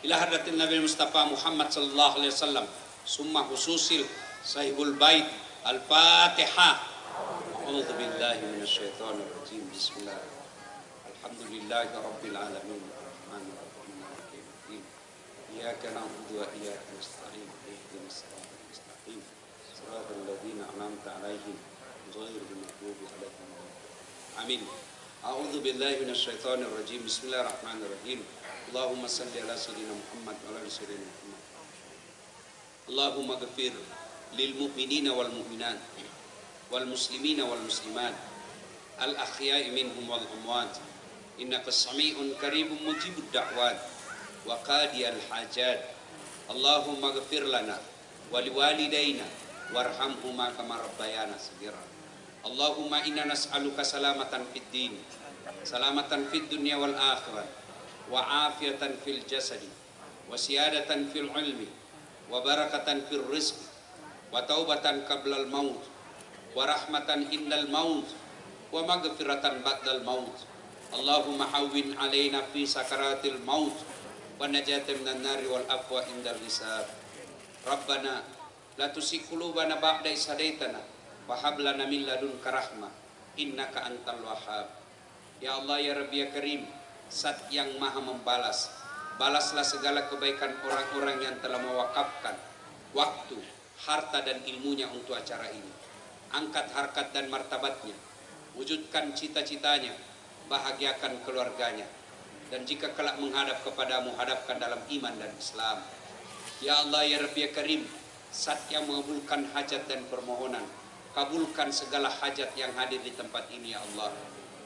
Speaker 1: Ila hadratin Nabi Mustafa Muhammad SAW, summa hususil sahibul bait. Al-Fatihah. A'udzu billahi minasyaitonir rajim. Bismillah. Alhamdulillahi rabbil alamin. Arrahmanir rahim. Maliki yaumiddin. Iyyaka na'budu wa iyyaka nasta'in. Ihdinas siratal mustaqim. Shiratal ladzina an'amta 'alaihim ghairil maghdubi 'alaihim waladdallin. Amin. A'udzu billahi minasyaitonir rajim. Bismillahirrahmanirrahim. Allahumma shalli ala sayyidina Muhammad wa ala sayyidina Muhammad. Allahumma ghfir lil mu'minina wal mu'minat wal muslimina wal muslimat al ahya'i minhum wal amwat innaka sami'un qaribun mujibud da'wat wa qadiyal hajat. Allahumma ghfir lana wa liwalidayna warhamhuma kama rabbayana shaghira. Allahumma inna nas'aluka salamatan fid din, salamatan fid dunya wal akhirah, wa afiatan fil jasadi, wa siyadatan fil ilmi, wa barakatan fil rizqi, wa taubatan qablal maut, wa rahmatan indal maut, wa maghfiratan ba'dal maut. Allahumma hawwin alaina fi sakaratil maut, wa najatan minan nari wal afwa indal hisab. Rabbana la tuzigh qulubana ba'da idh hadaitana wa hab lana min ladunka rahmah innaka antal wahhab. Ya Allah ya Rabbi ya Karim, Zat yang maha membalas, balaslah segala kebaikan orang-orang yang telah mewakafkan waktu, harta dan ilmunya untuk acara ini. Angkat harkat dan martabatnya, wujudkan cita-citanya, bahagiakan keluarganya, dan jika kelak menghadap kepadamu, hadapkan dalam iman dan Islam. Ya Allah ya Rabbi ya Karim, Zat yang mengabulkan hajat dan permohonan, kabulkan segala hajat yang hadir di tempat ini ya Allah.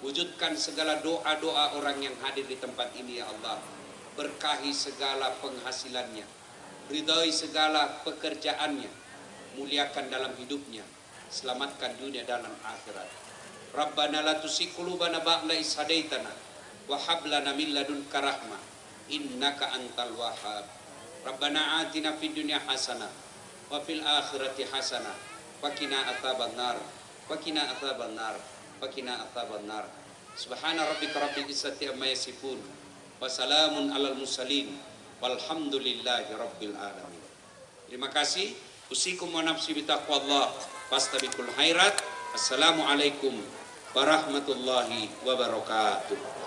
Speaker 1: Wujudkan segala doa-doa orang yang hadir di tempat ini ya Allah. Berkahi segala penghasilannya, ridhai segala pekerjaannya, muliakan dalam hidupnya, selamatkan dunia dan akhirat. Rabbana la tuzigh qulubana ba'da idh hadaitana wa hab lana min ladunka rahmah innaka antal wahhab. Rabbana atina fid dunya hasanah wa fil akhirati hasanah wa qina adzabannar wa qina adzabannar wa qina adzabannar. Subhana rabbika rabbil izzati amma yasifun wa salamun alal mursalin walhamdulillahi rabbil alamin. Terima kasih. Usikum wa nafsi bitaqwallah fastabiqul khairat. Assalamualaikum warahmatullahi wabarakatuh.